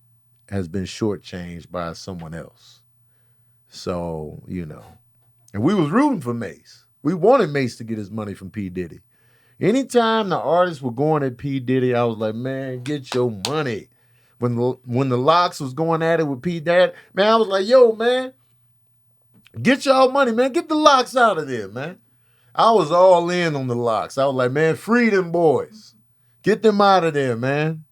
has been shortchanged by someone else. So, you know. And we was rooting for Mace. We wanted Mace to get his money from P. Diddy. Anytime the artists were going at P. Diddy, I was like, man, get your money. When the Locks was going at it with P. Dad, man, I was like, yo, man, get y'all money, man. Get the Locks out of there, man. I was all in on the Locks. I was like, man, free them boys. Get them out of there, man.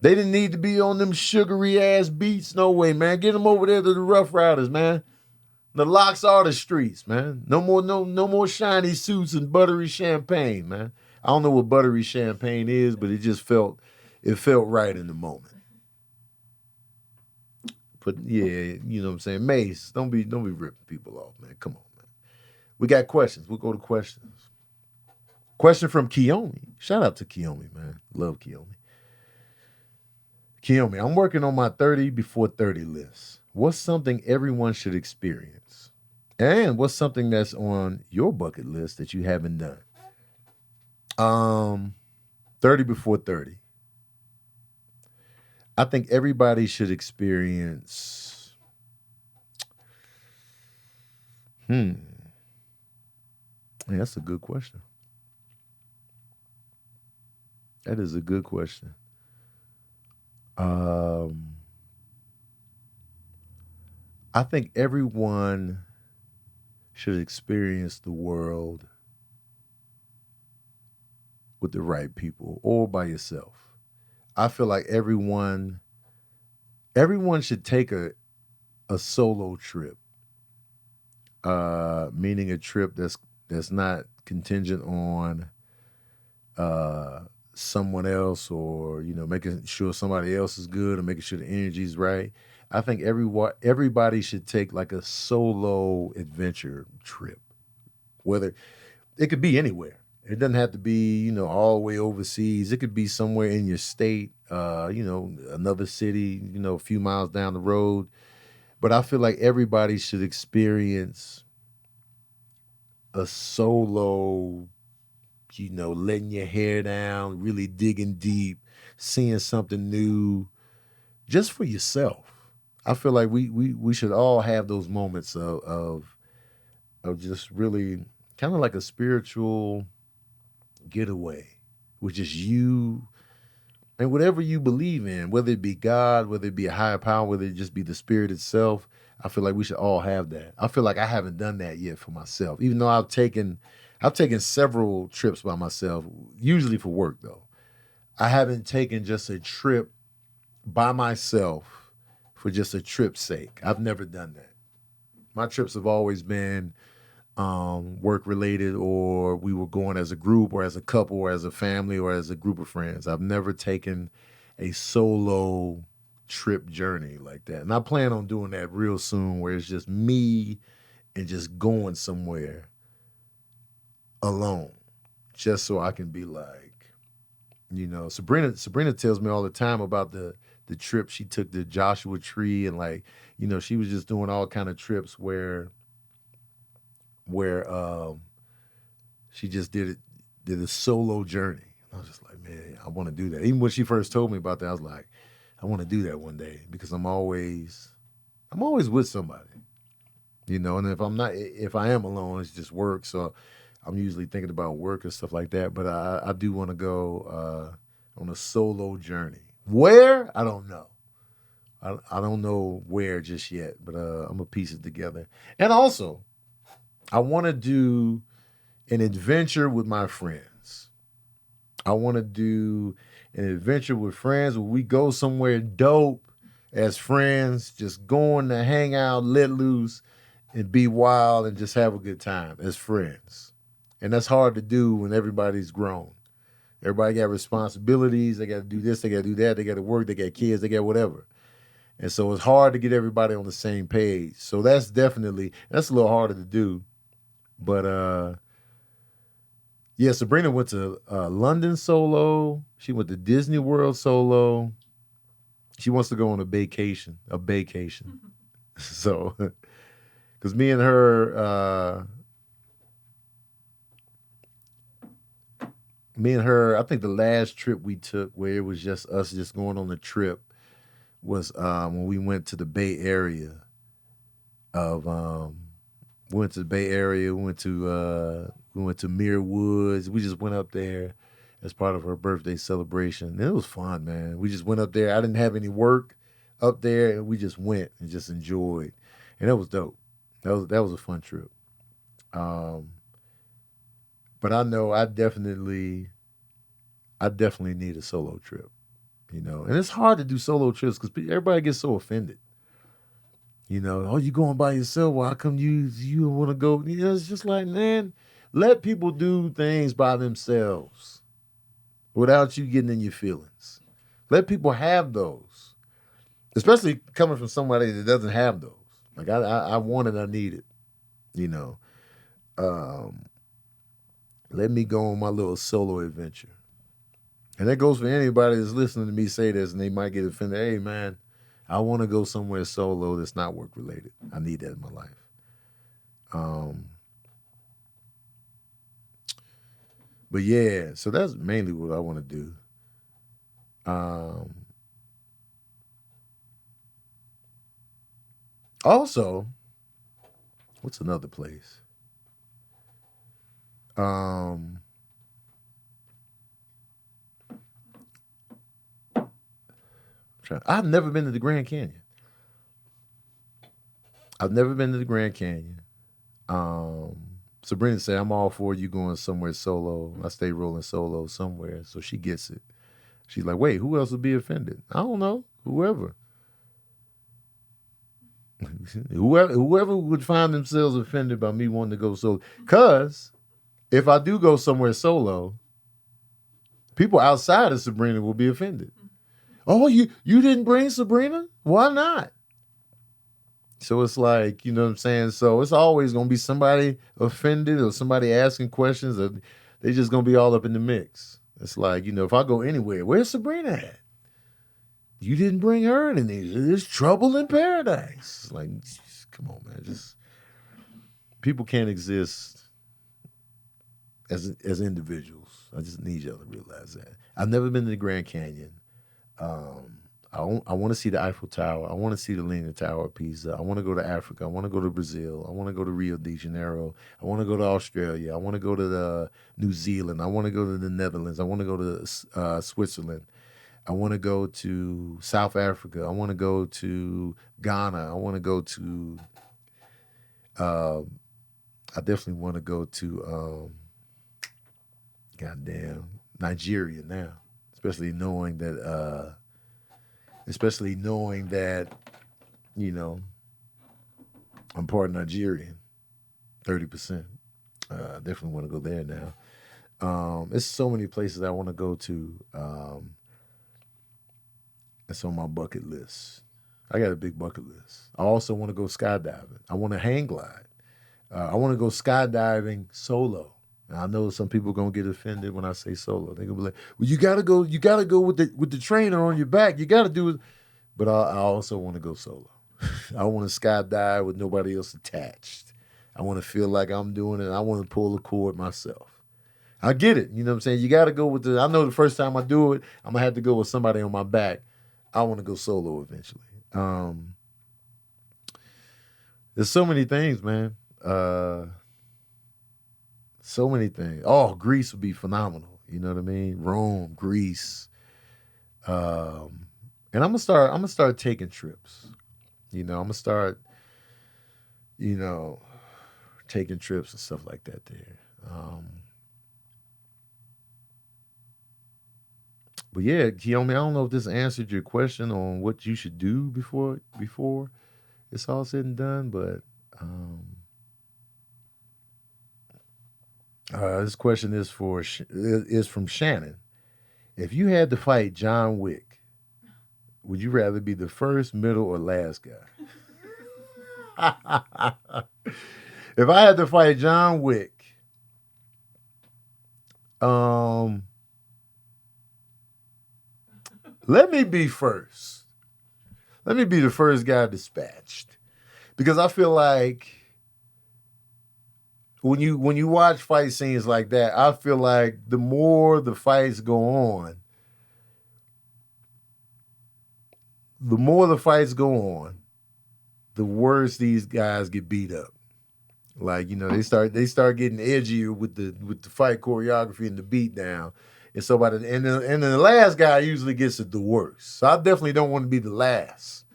They didn't need to be on them sugary ass beats, no way, man. Get them over there to the Rough Riders, man. The Locks are the streets, man. No more shiny suits and buttery champagne, man. I don't know what buttery champagne is, but it felt right in the moment. But yeah, you know what I'm saying? Mace, don't be ripping people off, man. Come on, man. We got questions. We'll go to questions. Question from Kiyomi. Shout out to Kiyomi, man. Love Kiyomi. Kiyomi, I'm working on my 30 before 30 list. What's something everyone should experience? And what's something that's on your bucket list that you haven't done? 30 before 30. I think everybody should experience Man, that's a good question. That is a good question. Um, I think everyone should experience the world with the right people or by yourself. I feel like everyone should take a solo trip, meaning a trip that's not contingent on uh, someone else, or making sure somebody else is good or making sure the energy's right. I think everybody should take like a solo adventure trip, whether it could be anywhere. It doesn't have to be, all the way overseas. It could be somewhere in your state, another city, a few miles down the road. But I feel like everybody should experience a solo, letting your hair down, really digging deep, seeing something new, just for yourself. I feel like we should all have those moments of just really kind of like a spiritual getaway, which is you and whatever you believe in, whether it be God, whether it be a higher power, whether it just be the spirit itself. I feel like we should all have that. I feel like I haven't done that yet for myself, even though I've taken several trips by myself, usually for work though. I haven't taken just a trip by myself for just a trip's sake. I've never done that. My trips have always been work related, or we were going as a group or as a couple or as a family or as a group of friends. I've never taken a solo trip journey like that. And I plan on doing that real soon, where it's just me and just going somewhere alone, just so I can be like, Sabrina tells me all the time about the trip she took to Joshua Tree, and like, she was just doing all kind of trips where she just did a solo journey. I was just like, man, I want to do that. Even when she first told me about that, I was like, I want to do that one day, because I'm always with somebody, And if I am alone, it's just work. So I'm usually thinking about work and stuff like that. But I do want to go on a solo journey. Where? I don't know. I don't know where just yet, but I'm gonna piece it together. And also, I want to do an adventure with my friends. I want to do an adventure with friends where we go somewhere dope as friends, just going to hang out, let loose, and be wild and just have a good time as friends. And that's hard to do when everybody's grown. Everybody got responsibilities. They got to do this, they got to do that, they got to work, they got kids, they got whatever. And so it's hard to get everybody on the same page. So that's a little harder to do. But yeah, Sabrina went to London solo. She went to Disney World solo. She wants to go on a vacation. So, because me and her, I think the last trip we took where it was just us just going on the trip was when we went to the Bay Area of we went to the Bay Area. We went to Muir Woods. We just went up there as part of her birthday celebration. And it was fun, man. We just went up there. I didn't have any work up there, and we just went and just enjoyed. And that was dope. That was a fun trip. Um, but I know I definitely need a solo trip. And it's hard to do solo trips because everybody gets so offended. Oh, you going by yourself? Well, how come you want to go? It's just like, man, let people do things by themselves without you getting in your feelings. Let people have those, especially coming from somebody that doesn't have those. Like I want it, I need it. You know, um, let me go on my little solo adventure, and that goes for anybody that's listening to me say this, and they might get offended. Hey, man, I want to go somewhere solo that's not work related. I need that in my life. Um, but yeah, so that's mainly what I want to do. Um, Also, what's another place? I've never been to the Grand Canyon. I've never been to the Grand Canyon. Sabrina said, I'm all for you going somewhere solo. I stay rolling solo somewhere, so she gets it. She's like, wait, who else would be offended? I don't know. Whoever. Whoever would find themselves offended by me wanting to go solo. Because if I do go somewhere solo, people outside of Sabrina will be offended. Oh, you didn't bring Sabrina? Why not? So it's like, you know what I'm saying? So it's always going to be somebody offended or somebody asking questions, or they just going to be all up in the mix. It's like, you know, if I go anywhere, where's Sabrina at? You didn't bring her in, and there's trouble in paradise. It's like, come on, man. Just people can't exist as individuals. I just need y'all to realize that. I've never been to the Grand Canyon. I want to see the Eiffel Tower. I want to see the Leaning Tower of Pisa. I want to go to Africa. I want to go to Brazil. I want to go to Rio de Janeiro. I want to go to Australia. I want to go to New Zealand. I want to go to the Netherlands. I want to go to Switzerland. I want to go to South Africa. I want to go to Ghana. I want to go to. I definitely want to go to. Goddamn, Nigeria now, especially knowing that. You know, I'm part Nigerian, 30%. Definitely want to go there now. There's so many places I want to go to. It's on my bucket list. I got a big bucket list. I also want to go skydiving. I want to hang glide. I want to go skydiving solo. Now, I know some people are gonna get offended when I say solo. They're gonna be like, "Well, you gotta go with the trainer on your back. You gotta do it." But I also want to go solo. I want to skydive with nobody else attached. I want to feel like I'm doing it. I want to pull the cord myself. I get it. You know what I'm saying? You got to go with I know the first time I do it, I'm going to have to go with somebody on my back. I want to go solo eventually. There's so many things, man. So many things. Oh, Greece would be phenomenal. You know what I mean? Rome, Greece. And I'm gonna start taking trips. You know, I'm gonna start, taking trips and stuff like that there. But yeah, Kiyomi, I don't know if this answered your question on what you should do before it's all said and done, but this question is from Shannon. If you had to fight John Wick, would you rather be the first, middle, or last guy? If I had to fight John Wick, let me be first. Let me be the first guy dispatched. Because I feel like when you watch fight scenes like that, I feel like the more the fights go on, the worse these guys get beat up. Like, they start getting edgier with the fight choreography and the beat down. And so and then the last guy usually gets it the worst. So I definitely don't want to be the last.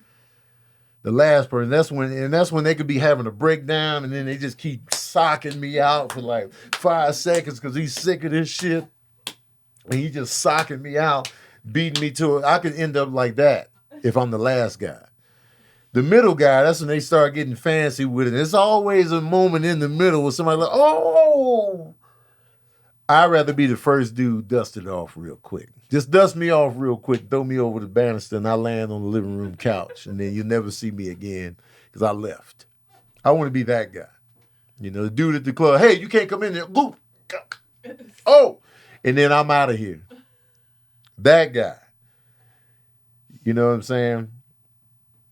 The last person. That's when they could be having a breakdown and then they just keep socking me out for like 5 seconds because he's sick of this shit. And he just socking me out, beating me to it. I could end up like that if I'm the last guy. The middle guy, that's when they start getting fancy with it. There's always a moment in the middle where somebody like, oh! I'd rather be the first dude dusted off real quick. Just dust me off real quick, throw me over the banister, and I land on the living room couch, and then you'll never see me again because I left. I want to be that guy. The dude at the club, hey, you can't come in there. Boop. Oh! And then I'm out of here. That guy. You know what I'm saying?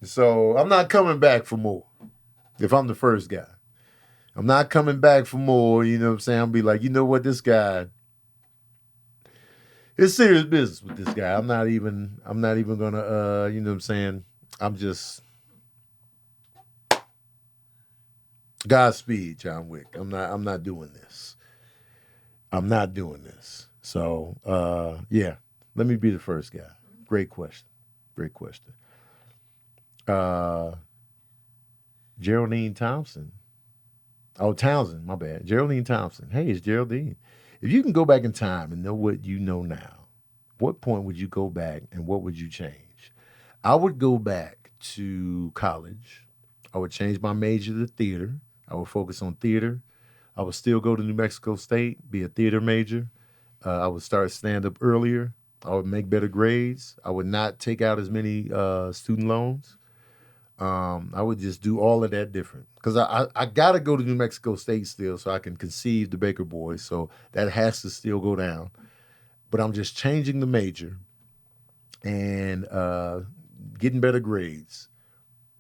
So I'm not coming back for more if I'm the first guy. I'm not coming back for more, you know what I'm saying? I'll be like, you know what, this guy, it's serious business with this guy. I'm not even gonna you know what I'm saying? I'm just Godspeed, John Wick. I'm not doing this. I'm not doing this. So, yeah, let me be the first guy. Great question. Great question. Uh, Geraldine Thompson. Oh, Townsend, my bad. Geraldine Thompson. Hey, it's Geraldine. If you can go back in time and know what you know now, what point would you go back and what would you change? I would go back to college. I would change my major to theater. I would focus on theater. I would still go to New Mexico State, be a theater major. I would start stand up earlier. I would make better grades. I would not take out as many student loans. I would just do all of that different because I got to go to New Mexico State still so I can conceive the Baker Boys. So that has to still go down. But I'm just changing the major and getting better grades,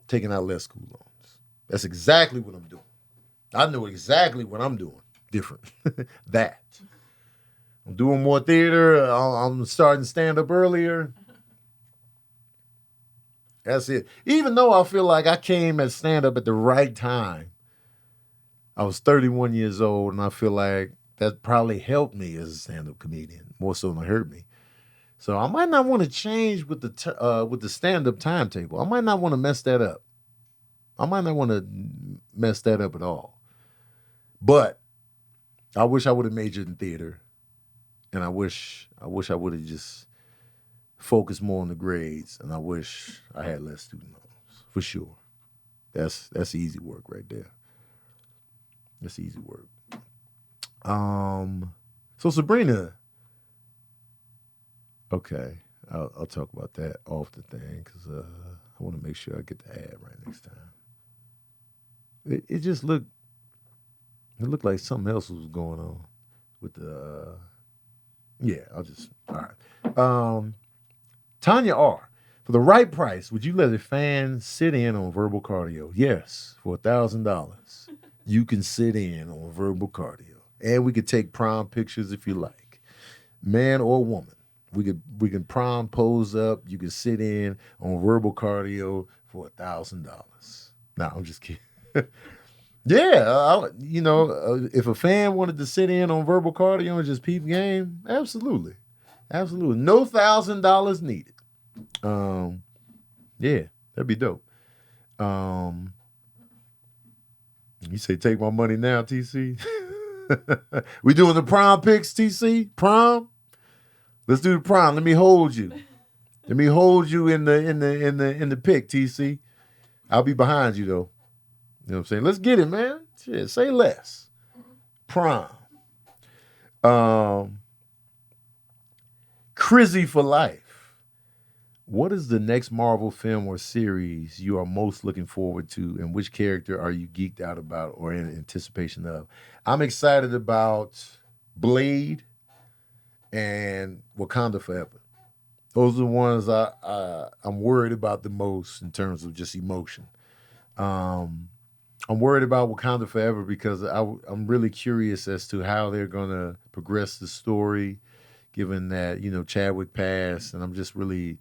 taking out less school loans. That's exactly what I'm doing. I know exactly what I'm doing different. That. I'm doing more theater. I'm starting stand up earlier. That's it. Even though I feel like I came at stand up at the right time, I was 31 years old, and I feel like that probably helped me as a stand up comedian more so than hurt me. So I might not want to change with the stand up timetable. I might not want to mess that up. I might not want to mess that up at all. But I wish I would have majored in theater, and I wish I would have just focused more on the grades, and I wish I had less student loans for sure. That's easy work right there. That's easy work. So Sabrina, okay, I'll talk about that off the thing because I want to make sure I get the ad right next time. It just looked like something else was going on with the. Yeah, I'll just all right. Tanya R. For the right price, would you let a fan sit in on verbal cardio? Yes, for $1,000, you can sit in on verbal cardio, and we could take prom pictures if you like, man or woman. We can prom pose up. You can sit in on verbal cardio for $1,000. No, I'm just kidding. Yeah, if a fan wanted to sit in on verbal cardio and just peep game, absolutely, absolutely, no $1,000 needed. Yeah, that'd be dope. You say take my money now, TC. We doing the prom picks, TC. Prom. Let's do the prom. Let me hold you. Let me hold you in the pick, TC. I'll be behind you though. You know what I'm saying? Let's get it, man. Shit, say less. Prom. Crizzy for life. What is the next Marvel film or series you are most looking forward to, and which character are you geeked out about or in anticipation of? I'm excited about Blade and Wakanda Forever. Those are the ones I'm worried about the most in terms of just emotion. I'm worried about Wakanda Forever because I'm really curious as to how they're going to progress the story, given that, Chadwick passed, and I'm just really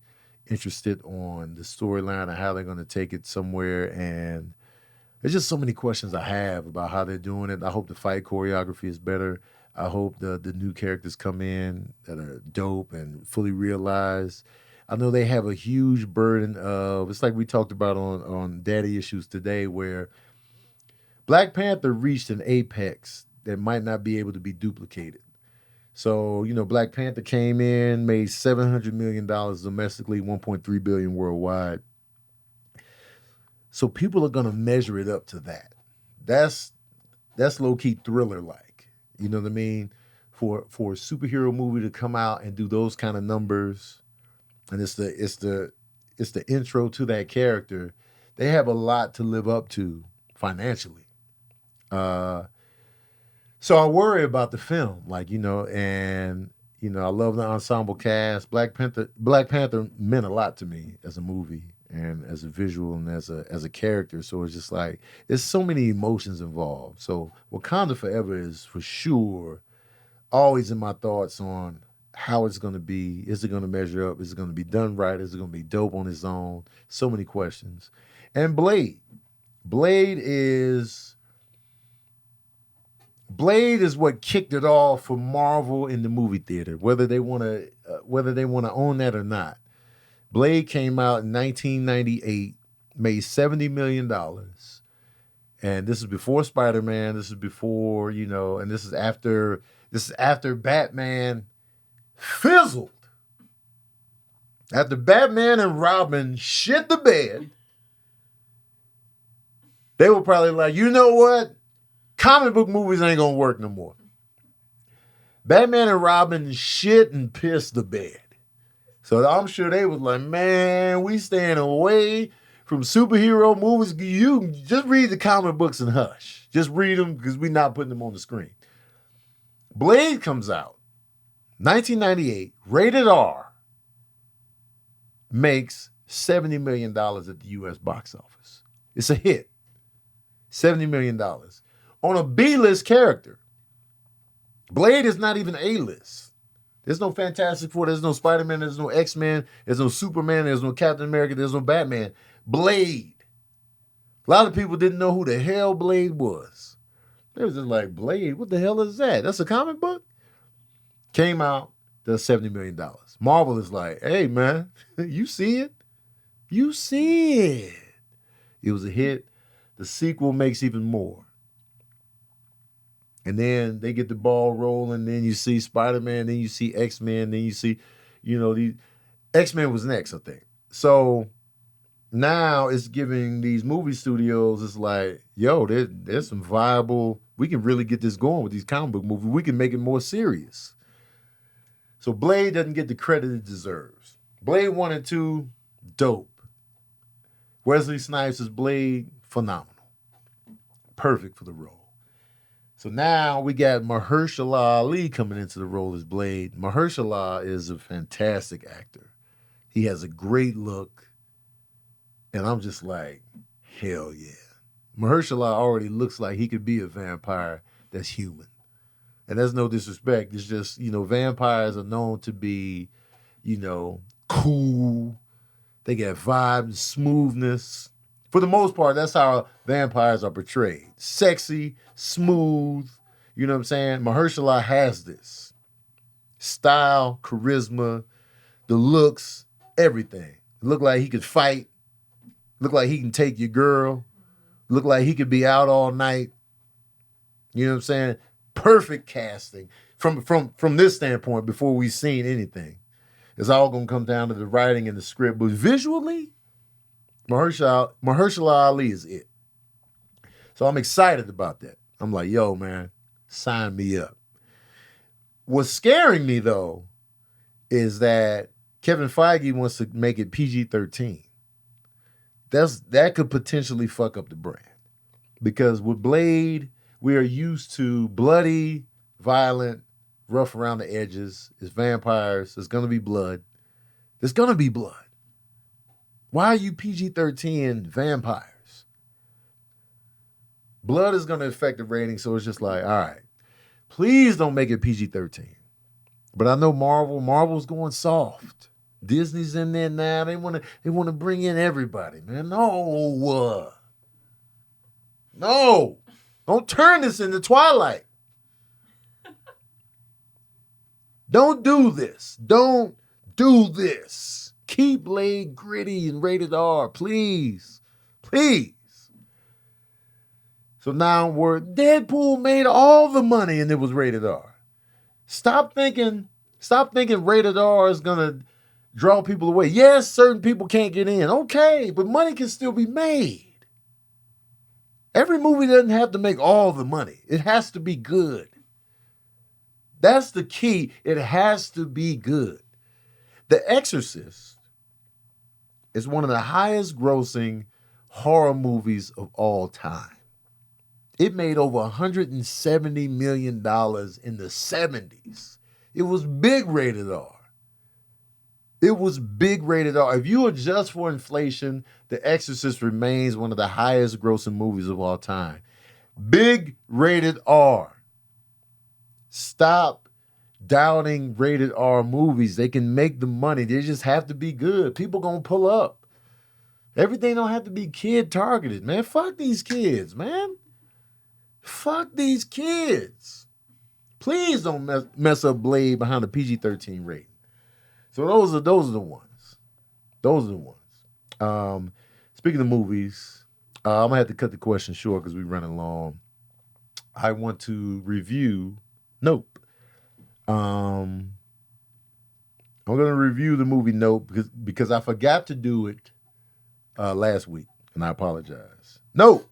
interested on the storyline and how they're going to take it somewhere. And there's just so many questions I have about how they're doing it. I hope the fight choreography is better. I hope the new characters come in that are dope and fully realized. I know they have a huge burden of, it's like we talked about on Daddy Issues today, where Black Panther reached an apex that might not be able to be duplicated. So, Black Panther came in, made $700 million domestically, $1.3 billion worldwide. So people are going to measure it up to that. That's low-key thriller-like. You know what I mean? For a superhero movie to come out and do those kind of numbers, and it's the intro to that character, they have a lot to live up to financially. So I worry about the film, and I love the ensemble cast. Black Panther meant a lot to me as a movie and as a visual and as a character. So it's just like there's so many emotions involved. So Wakanda Forever is for sure always in my thoughts on how it's going to be. Is it going to measure up? Is it going to be done right? Is it going to be dope on its own? So many questions. And Blade is Blade is what kicked it off for Marvel in the movie theater, whether they want to own that or not. Blade came out in 1998, made $70 million. And this is before Spider-Man. This is before, and this is after Batman fizzled. After Batman and Robin shit the bed, they were probably like, you know what? Comic book movies ain't gonna work no more. Batman and Robin shit and pissed the bed. So I'm sure they was like, man, we staying away from superhero movies. You just read the comic books and hush. Just read them because we're not putting them on the screen. Blade comes out, 1998, rated R, makes $70 million at the U.S. box office. It's a hit. $70 million. On a B-list character. Blade is not even A-list. There's no Fantastic Four, there's no Spider-Man, there's no X-Men, there's no Superman, there's no Captain America, there's no Batman. Blade. A lot of people didn't know who the hell Blade was. They was just like, Blade, what the hell is that? That's a comic book? Came out, does $70 million. Marvel is like, hey, man, you see it? You see it. It was a hit. The sequel makes even more. And then they get the ball rolling. Then you see Spider-Man. Then you see X-Men. Then you see, the X-Men was next, I think. So now it's giving these movie studios, it's like, yo, there's some viable, we can really get this going with these comic book movies. We can make it more serious. So Blade doesn't get the credit it deserves. Blade 1 and 2, dope. Wesley Snipes as Blade, phenomenal. Perfect for the role. So now we got Mahershala Ali coming into the role as Blade. Mahershala is a fantastic actor. He has a great look. And I'm just like, hell yeah. Mahershala already looks like he could be a vampire that's human. And that's no disrespect. It's just, vampires are known to be, cool. They got vibe and smoothness. For the most part, that's how vampires are portrayed. Sexy, smooth, you know what I'm saying? Mahershala has this. Style, charisma, the looks, everything. Look like he could fight. Look like he can take your girl. Look like he could be out all night. You know what I'm saying? Perfect casting from this standpoint before we've seen anything. It's all going to come down to the writing and the script. But visually, Mahershala Ali is it. So I'm excited about that. I'm like, yo, man, sign me up. What's scaring me, though, is that Kevin Feige wants to make it PG-13. That could potentially fuck up the brand. Because with Blade, we are used to bloody, violent, rough around the edges. It's vampires. There's going to be blood. There's going to be blood. Why are you PG-13 vampires? Blood is going to affect the rating, so it's just like, all right, please don't make it PG-13. But I know Marvel's going soft. Disney's in there now. They want to bring in everybody, man. No. Don't turn this into Twilight. Don't do this. Don't do this. Keep Blade gritty and rated R, please. Please. So now Deadpool made all the money and it was rated R. Stop thinking rated R is going to draw people away. Yes, certain people can't get in. Okay, but money can still be made. Every movie doesn't have to make all the money. It has to be good. That's the key. It has to be good. The Exorcist is one of the highest grossing horror movies of all time. It made over $170 million in the 70s. It was big rated R. If you adjust for inflation, The Exorcist remains one of the highest grossing movies of all time. Big rated R. Stop doubting rated R movies. They can make the money. They just have to be good. People gonna pull up. Everything don't have to be kid targeted, man. Fuck these kids, man. Fuck these kids. Please don't mess up Blade behind the PG-13 rating. So those are the ones. Those are the ones. Speaking of movies, I'm gonna have to cut the question short because we're running long. I want to review Nope. I'm gonna review the movie Nope because I forgot to do it last week, and I apologize. Nope.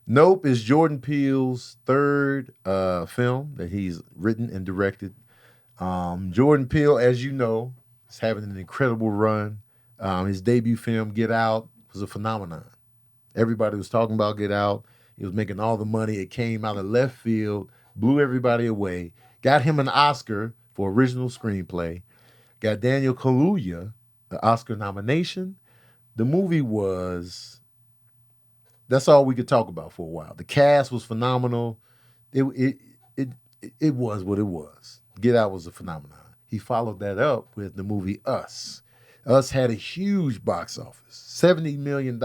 Nope is Jordan Peele's third film that he's written and directed. Jordan Peele, as you know, is having an incredible run. His debut film, Get Out, was a phenomenon. Everybody was talking about Get Out. He was making all the money. It came out of left field, blew everybody away, got him an Oscar for original screenplay, got Daniel Kaluuya the Oscar nomination. The movie was, that's all we could talk about for a while. The cast was phenomenal. It was what it was. Get Out was a phenomenon. He followed that up with the movie Us. Us had a huge box office, $70 million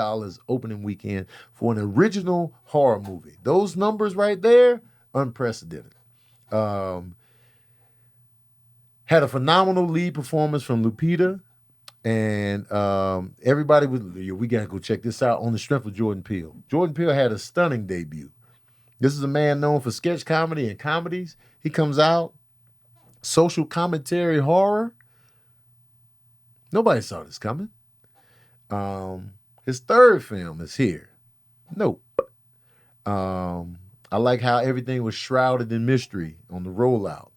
opening weekend for an original horror movie. Those numbers right there, unprecedented. Had a phenomenal lead performance from Lupita, and everybody was, we got to go check this out on the strength of Jordan Peele. Jordan Peele had a stunning debut. This is a man known for sketch comedy and comedies. He comes out, social commentary horror. Nobody saw this coming. His third film is here. Nope. I like how everything was shrouded in mystery on the rollout,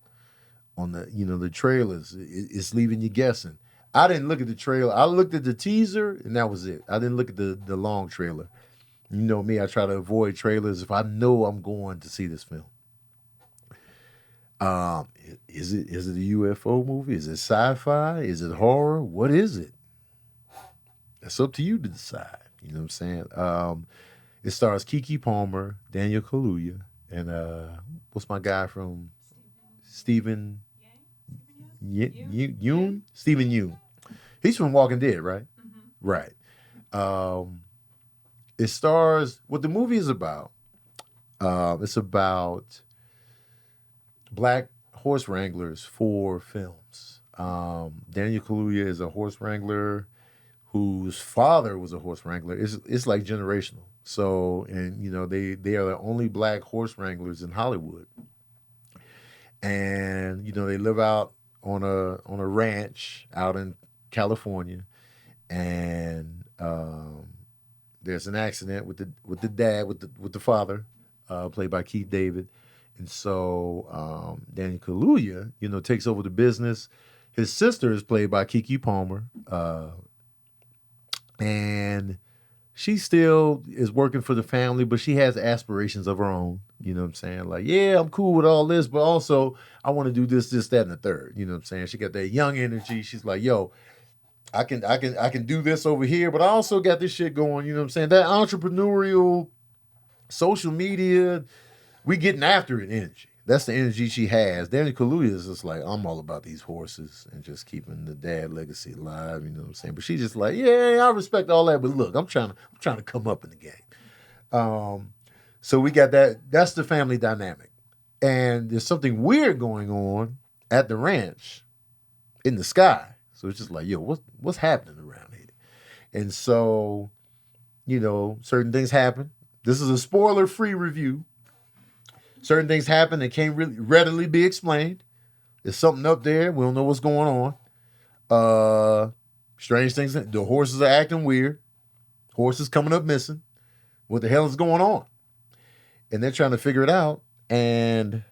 on the trailers. It's leaving you guessing. I didn't look at the trailer. I looked at the teaser, and that was it. I didn't look at the long trailer. You know me, I try to avoid trailers if I know I'm going to see this film. Is it a UFO movie? Is it sci-fi? Is it horror? What is it? That's up to you to decide. You know what I'm saying? It stars Keke Palmer, Daniel Kaluuya, and what's my guy from Stephen Yeun? Stephen Yeun. He's from Walking Dead, right? Mm-hmm. Right. It stars, what the movie is about. It's about Black horse wranglers for films. Daniel Kaluuya is a horse wrangler whose father was a horse wrangler. It's like generational. So, and they are the only Black horse wranglers in Hollywood. And they live out on a ranch out in California, and there's an accident with the father, played by Keith David. And so Daniel Kaluuya, takes over the business. His sister is played by Keke Palmer, and she still is working for the family, but she has aspirations of her own. You know what I'm saying? Like, yeah, I'm cool with all this, but also I want to do this, that, and the third. You know what I'm saying? She got that young energy. She's like, yo, I can do this over here, but I also got this shit going. You know what I'm saying? That entrepreneurial, social media, we getting after it energy. That's the energy she has. Daniel Kaluuya is just like, I'm all about these horses and just keeping the dad legacy alive. You know what I'm saying? But she's just like, yeah, I respect all that, but look, I'm trying to come up in the game. So we got that. That's the family dynamic, and there's something weird going on at the ranch in the sky. So it's just like, yo, what's happening around here? And so, certain things happen. This is a spoiler-free review. Certain things happen that can't really readily be explained. There's something up there. We don't know what's going on. Strange things. The horses are acting weird. Horses coming up missing. What the hell is going on? And they're trying to figure it out. And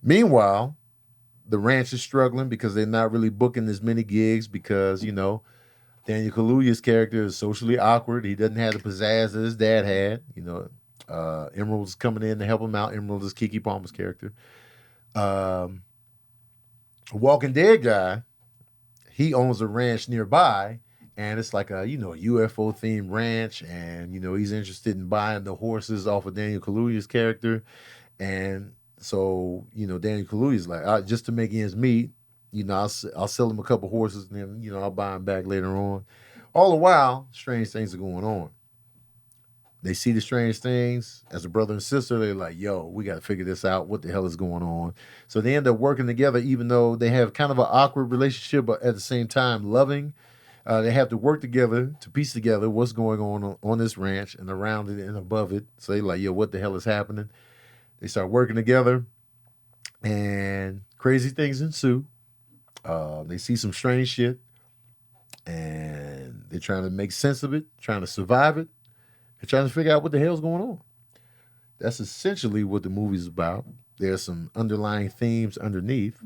meanwhile, the ranch is struggling because they're not really booking as many gigs because, Daniel Kaluuya's character is socially awkward. He doesn't have the pizzazz that his dad had. Emerald's coming in to help him out. Emerald is Keke Palmer's character. Walking Dead guy, he owns a ranch nearby, and it's like a UFO themed ranch, and he's interested in buying the horses off of Daniel Kaluuya's character, and so Daniel Kaluuya's like, just to make ends meet, I'll sell him a couple horses, and then I'll buy him back later on. All the while, strange things are going on. They see the strange things as a brother and sister. They're like, yo, we got to figure this out. What the hell is going on? So they end up working together, even though they have kind of an awkward relationship, but at the same time loving. They have to work together to piece together what's going on this ranch and around it and above it. So they're like, yo, what the hell is happening? They start working together and crazy things ensue. They see some strange shit and they're trying to make sense of it, trying to survive it. They're trying to figure out what the hell's going on. That's essentially what the movie's about. There's some underlying themes underneath.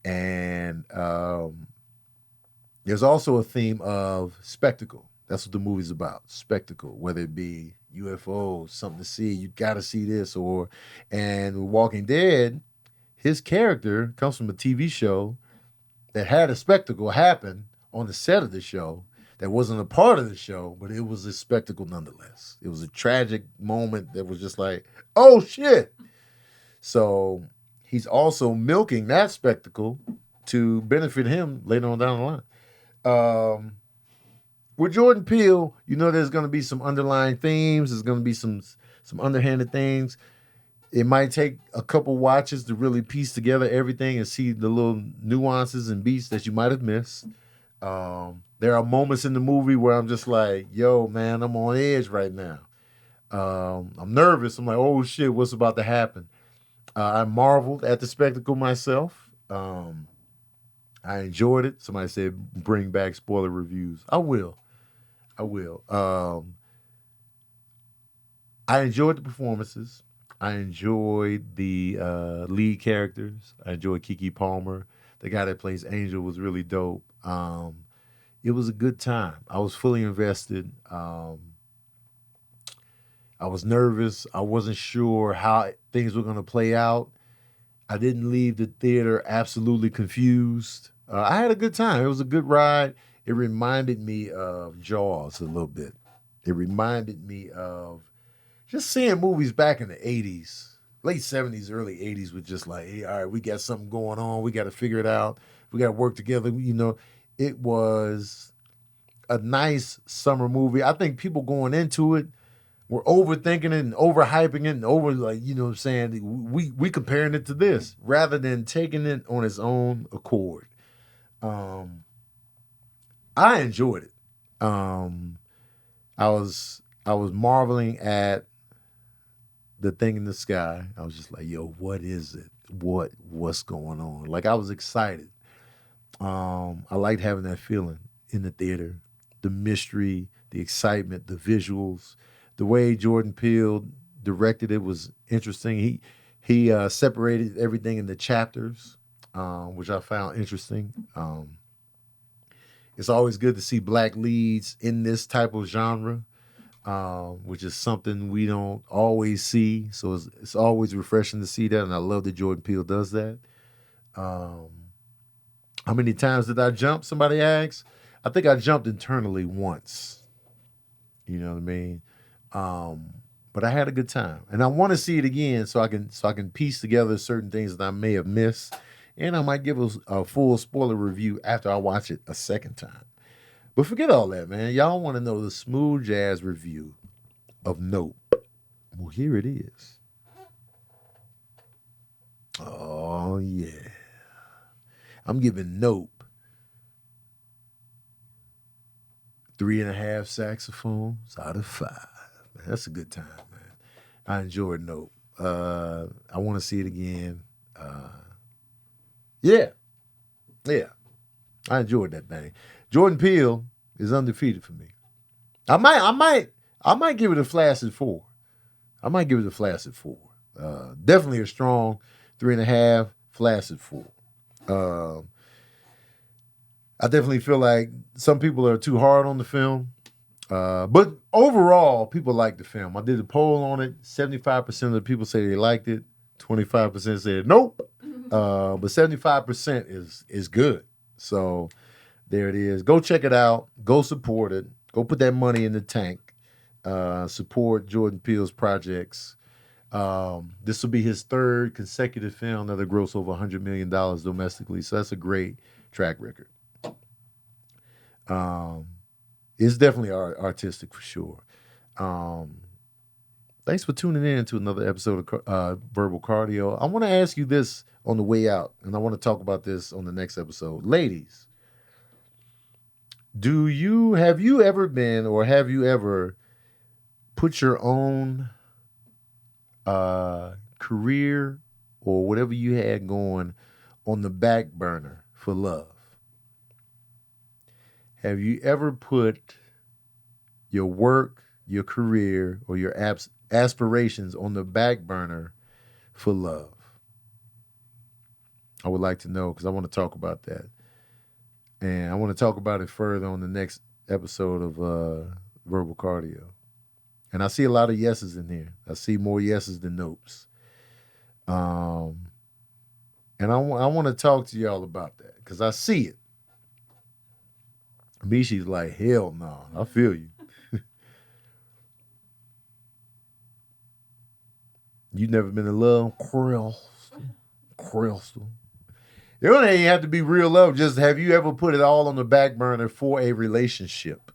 And there's also a theme of spectacle. That's what the movie's about. Spectacle, whether it be UFOs, something to see, you gotta see this, and Walking Dead, his character comes from a TV show that had a spectacle happen on the set of the show that wasn't a part of the show, but it was a spectacle nonetheless. It was a tragic moment that was just like, oh shit. So he's also milking that spectacle to benefit him later on down the line. With Jordan Peele, you know there's going to be some underlying themes. There's going to be some underhanded things. It might take a couple watches to really piece together everything and see the little nuances and beats that you might have missed. There are moments in the movie where I'm just like, yo, man, I'm on edge right now. I'm nervous. I'm like, oh, shit, what's about to happen? I marveled at the spectacle myself. I enjoyed it. Somebody said, bring back spoiler reviews. I will. I enjoyed the performances. I enjoyed the lead characters. I enjoyed Keke Palmer. The guy that plays Angel was really dope. It was a good time. I was fully invested. I was nervous. I wasn't sure how things were going to play out. I didn't leave the theater absolutely confused. I had a good time. It was a good ride. It reminded me of Jaws a little bit. It reminded me of just seeing movies back in the 80s, late 70s, early 80s with just like, hey, all right, we got something going on. We got to figure it out. We got to work together. You know, it was a nice summer movie. I think people going into it were overthinking it and overhyping it and like, you know what I'm saying? We comparing it to this rather than taking it on its own accord. I enjoyed it. I was marveling at the thing in the sky. I was just like, yo, what is it? What's going on? Like, I was excited. I liked having that feeling in the theater, the mystery, the excitement, the visuals, the way Jordan Peele directed it was interesting. He separated everything into chapters, which I found interesting. It's always good to see black leads in this type of genre, which is something we don't always see. So it's always refreshing to see that, and I love that Jordan Peele does that. How many times did I jump? Somebody asks. I think I jumped internally once. You know what I mean? But I had a good time, and I want to see it again so I can piece together certain things that I may have missed, and I might give a full spoiler review after I watch it a second time. But forget all that, man. Y'all want to know the smooth jazz review of Nope? Well, here it is. Oh yeah, I'm giving Nope 3.5 saxophones out of 5. Man, that's a good time, man. I enjoyed Nope. I want to see it again. Yeah. I enjoyed that thing. Jordan Peele is undefeated for me. I might give it a flaccid 4. Definitely a strong 3.5, flaccid 4. I definitely feel like some people are too hard on the film. But overall, people like the film. I did a poll on it. 75% of the people say they liked it. 25% said nope. But 75% is good. So there it is. Go check it out. Go support it. Go put that money in the tank. Support Jordan Peele's projects. This will be his 3rd consecutive film that'll gross over $100 million domestically. So that's a great track record. It's definitely artistic for sure. Thanks for tuning in to another episode of Verbal Cardio. I want to ask you this on the way out, and I want to talk about this on the next episode. Ladies, have you ever been or have you ever put your own career or whatever you had going on the back burner for love? Have you ever put your work, your career, or your aspirations on the back burner for love? I would like to know, because I want to talk about that. And I want to talk about it further on the next episode of Verbal Cardio. And I see a lot of yeses in here. I see more yeses than nopes. And I want to talk to y'all about that, because I see it. Mishi's like, hell no. I feel you. You never been in love? Crystal. It don't even have to be real love. Just have you ever put it all on the back burner for a relationship?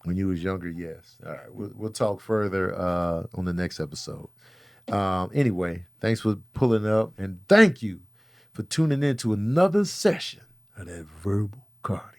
When you was younger, yes. All right, we'll talk further on the next episode. Anyway, thanks for pulling up, and thank you for tuning in to another session of that Verbal Cardio.